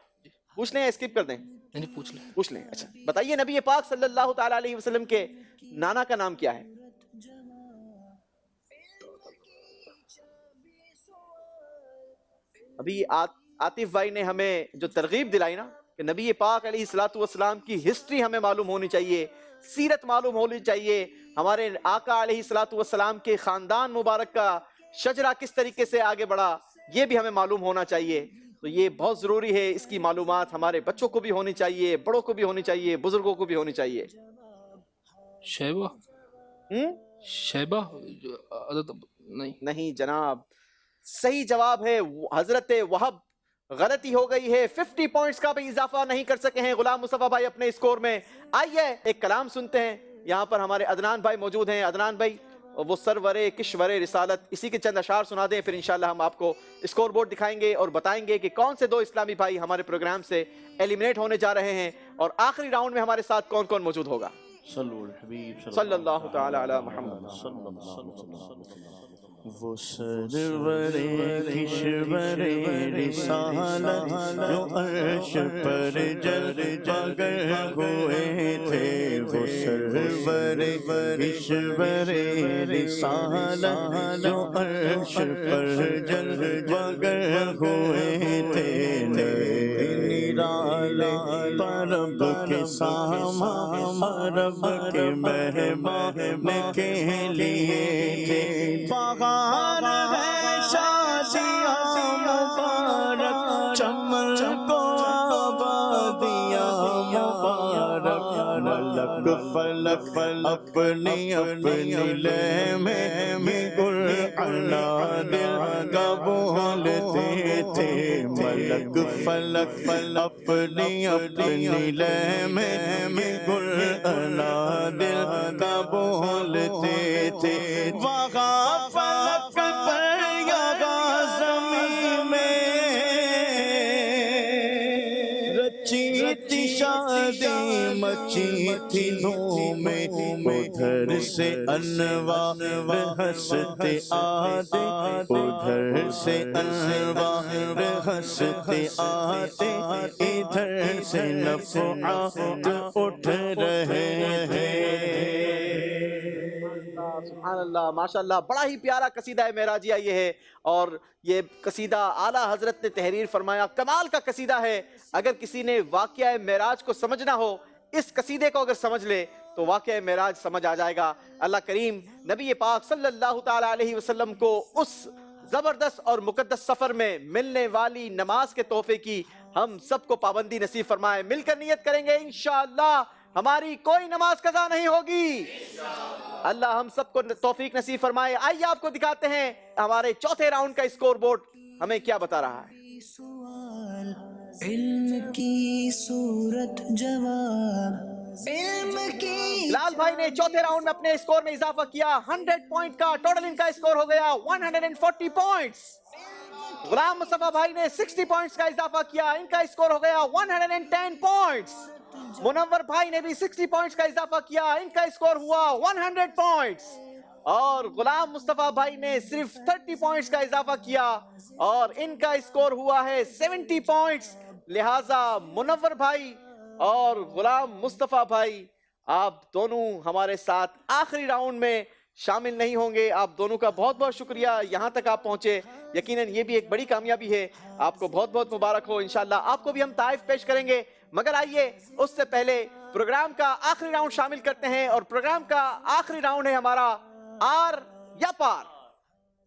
پوچھ لیں یا اسکپ کر دیں؟ نہیں پوچھ لیں۔ پوچھ لیں، اچھا بتائیے نبی پاک صلی اللہ تعالیٰ علیہ وسلم کے نانا کا نام کیا ہے؟ ابھی عاطف بھائی نے ہمیں جو ترغیب دلائی نا کہ نبی پاک علیہ السلام کی ہسٹری ہمیں معلوم ہونی چاہیے، سیرت معلوم ہونی چاہیے، ہمارے آقا علیہ السلام کے خاندان مبارک کا شجرہ کس طریقے سے آگے بڑھا یہ بھی ہمیں معلوم ہونا چاہیے، تو یہ بہت ضروری ہے، اس کی معلومات ہمارے بچوں کو بھی ہونی چاہیے، بڑوں کو بھی ہونی چاہیے، بزرگوں کو بھی ہونی چاہیے۔ شیبہ؟ شیبہ نہیں جناب، صحیح جواب ہے حضرت وہب۔ غلطی ہو گئی ہے، 50 پوائنٹس کا بھی اضافہ نہیں کر سکے ہیں غلام مصطفیٰ بھائی اپنے اسکور میں۔ آئیے ایک کلام سنتے ہیں، یہاں پر ہمارے عدنان بھائی موجود ہیں۔ عدنان بھائی وہ سرور کشور رسالت اسی کے چند اشعار سنا دیں، پھر انشاءاللہ ہم آپ کو اسکور بورڈ دکھائیں گے اور بتائیں گے کہ کون سے دو اسلامی بھائی ہمارے پروگرام سے ایلیمنیٹ ہونے جا رہے ہیں اور آخری راؤنڈ میں ہمارے ساتھ کون کون موجود ہوگا۔ صلی اللہ تعالی علی محمد۔ وہ سرور کشور رسالت جو عرش پر جل جگر ہوئے تھے، وہ سرور کشور رسالت جو عرش پر جل جگر ہوئے تھے، نرالے پرب کے سامان عرب کے مہمان کے لیے تھے، بہار ہے شادیاں مبارک چمن کو آبادیاں مبارک، ملک فلک اپنی اپنی لے میں گل علا دل کا بولتے تھے، ملک فلک اپنی اپنی لے میں گل علا دل کا بولتے تھے، وہاں فلک پر یہاں زمین میں رچی تھی شادی مچی تھی دھومیں، ادھر سے انوار ہنستے آتے ادھر سے انوار ہنستے آتے، ادھر سے نفعات اٹھ رہے ہیں۔ سبحان اللہ، ماشاءاللہ، بڑا ہی پیارا قصیدہ معراجیہ یہ ہے، اور یہ قصیدہ اعلیٰ حضرت نے تحریر فرمایا، کمال کا قصیدہ ہے۔ اگر کسی نے واقعہ معراج کو سمجھنا ہو، اس قصیدے کو اگر سمجھ لے تو واقعہ معراج سمجھ آ جائے گا۔ اللہ کریم نبی پاک صلی اللہ تعالیٰ علیہ وسلم کو اس زبردست اور مقدس سفر میں ملنے والی نماز کے تحفے کی ہم سب کو پابندی نصیب فرمائے۔ مل کر نیت کریں گے انشاءاللہ ہماری کوئی نماز قضا نہیں ہوگی، اللہ ہم سب کو توفیق نصیب فرمائے۔ آئیے آپ کو دکھاتے ہیں ہمارے چوتھے راؤنڈ کا اسکور بورڈ ہمیں کیا بتا رہا ہے۔ علم کی صورت جواب، علم کی لال بھائی نے چوتھے راؤنڈ میں اپنے اسکور میں اضافہ کیا، 100 پوائنٹ کا ٹوٹل ان کا اسکور ہو گیا 140 پوائنٹس۔ غلام مصطفیٰ بھائی نے 60 پوائنٹس کا اضافہ کیا، ان کا اسکور ہو گیا 110 پوائنٹس۔ منور بھائی نے بھی 60 پوائنٹس کا اضافہ کیا، ان کا اسکور ہوا 100 پوائنٹس، اور غلام مصطفیٰ بھائی نے صرف 30 پوائنٹس کا اضافہ کیا اور ان کا اسکور ہوا ہے 70 پوائنٹس۔ لہٰذا منور بھائی اور غلام مصطفیٰ بھائی آپ دونوں ہمارے ساتھ آخری راؤنڈ میں شامل نہیں ہوں گے۔ آپ دونوں کا بہت بہت شکریہ، یہاں تک آپ پہنچے، یقیناً یہ بھی ایک بڑی کامیابی ہے، آپ کو بہت بہت مبارک ہو۔ انشاءاللہ آپ کو بھی ہم تحائف پیش کریں گے، مگر آئیے اس سے پہلے پروگرام کا آخری راؤنڈ شامل کرتے ہیں، اور پروگرام کا آخری راؤنڈ ہے ہمارا آر یا پار۔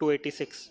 286।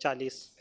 40।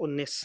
19।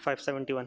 571।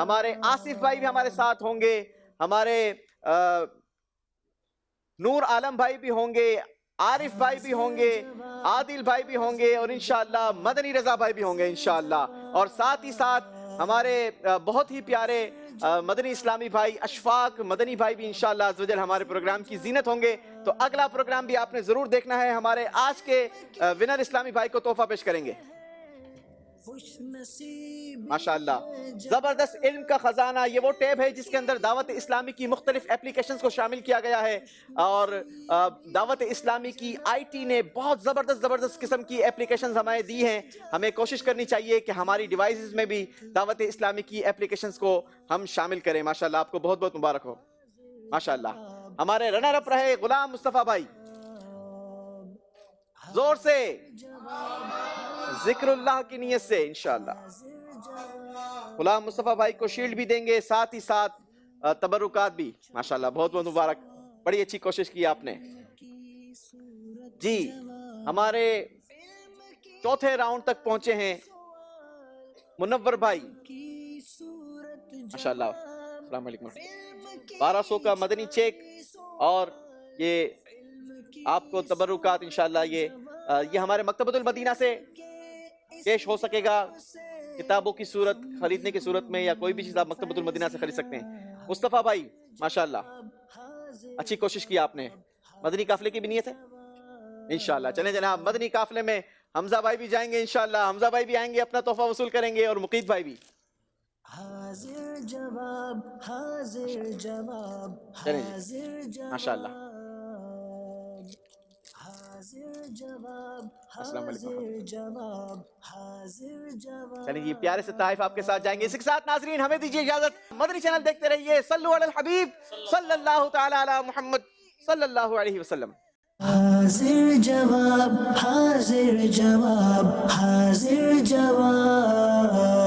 ہمارے آصف بھائی بھی ہمارے ساتھ ہوں گے, ہمارے نور عالم بھائی بھی ہوں گے, عارف بھائی بھی ہوں گے, عادل بھائی بھی ہوں گے, اور انشاءاللہ مدنی رضا بھائی بھی ہوں گے انشاءاللہ. اور ساتھ ہی ساتھ ہمارے بہت ہی پیارے مدنی اسلامی بھائی اشفاق مدنی بھائی بھی انشاءاللہ عزوجل ہمارے پروگرام کی زینت ہوں گے. تو اگلا پروگرام بھی آپ نے ضرور دیکھنا ہے. ہمارے آج کے ونر اسلامی بھائی کو تحفہ پیش کریں گے. ماشاءاللہ زبردست علم کا خزانہ, یہ وہ ٹیب ہے جس کے اندر دعوت اسلامی کی مختلف اپلیکیشنز کو شامل کیا گیا ہے, اور دعوت اسلامی کی آئی ٹی نے بہت زبردست قسم کی اپلیکیشنز ہمیں دی ہیں. ہمیں کوشش کرنی چاہیے کہ ہماری ڈیوائسز میں بھی دعوت اسلامی کی اپلیکیشنز کو ہم شامل کریں. ماشاءاللہ آپ کو بہت بہت مبارک ہو. ماشاءاللہ ہمارے رنر اپ رہے غلام مصطفیٰ بھائی, زور سے ذکر اللہ کی نیت سے انشاءاللہ. غلام مصطفیٰ بھائی کو شیلڈ بھی دیں گے, ساتھ ہی ساتھ تبرکات بھی. ماشاءاللہ بہت بہت مبارک, بڑی اچھی کوشش کی آپ نے. جی ہمارے چوتھے راؤنڈ تک پہنچے ہیں منور بھائی. ماشاءاللہ السلام علیکم. 1200 کا مدنی چیک, اور یہ آپ کو تبرکات انشاءاللہ یہ ہمارے مکتبۃ المدینہ سے پیش ہو سکے گا. کتابوں کی صورت خریدنے کی صورت میں, یا کوئی بھی چیز آپ مکتبۃ المدینہ سے خرید سکتے ہیں. مصطفیٰ بھائی ماشاءاللہ اچھی کوشش کی آپ نے. مدنی قافلے کی بھی نیت ہے انشاءاللہ. چلیں جناب, مدنی قافلے میں حمزہ بھائی بھی جائیں گے انشاءاللہ. حمزہ بھائی بھی آئیں گے, اپنا تحفہ وصول کریں گے, اور مقید بھائی بھی. حاضر جواب حاضر جواب حاضر ماشاءاللہ. حاضر جواب السلام علیکم. حاضر جواب حاضر جواب. چلیے یہ پیارے سے تحائف آپ کے ساتھ جائیں گے. اس کے ساتھ ناظرین ہمیں دیجیے اجازت. مدنی چینل دیکھتے رہیے. صلو علی الحبیب صلی اللہ تعالی علی محمد صلی اللہ علیہ وسلم. حاضر جواب حاضر جواب حاضر جواب.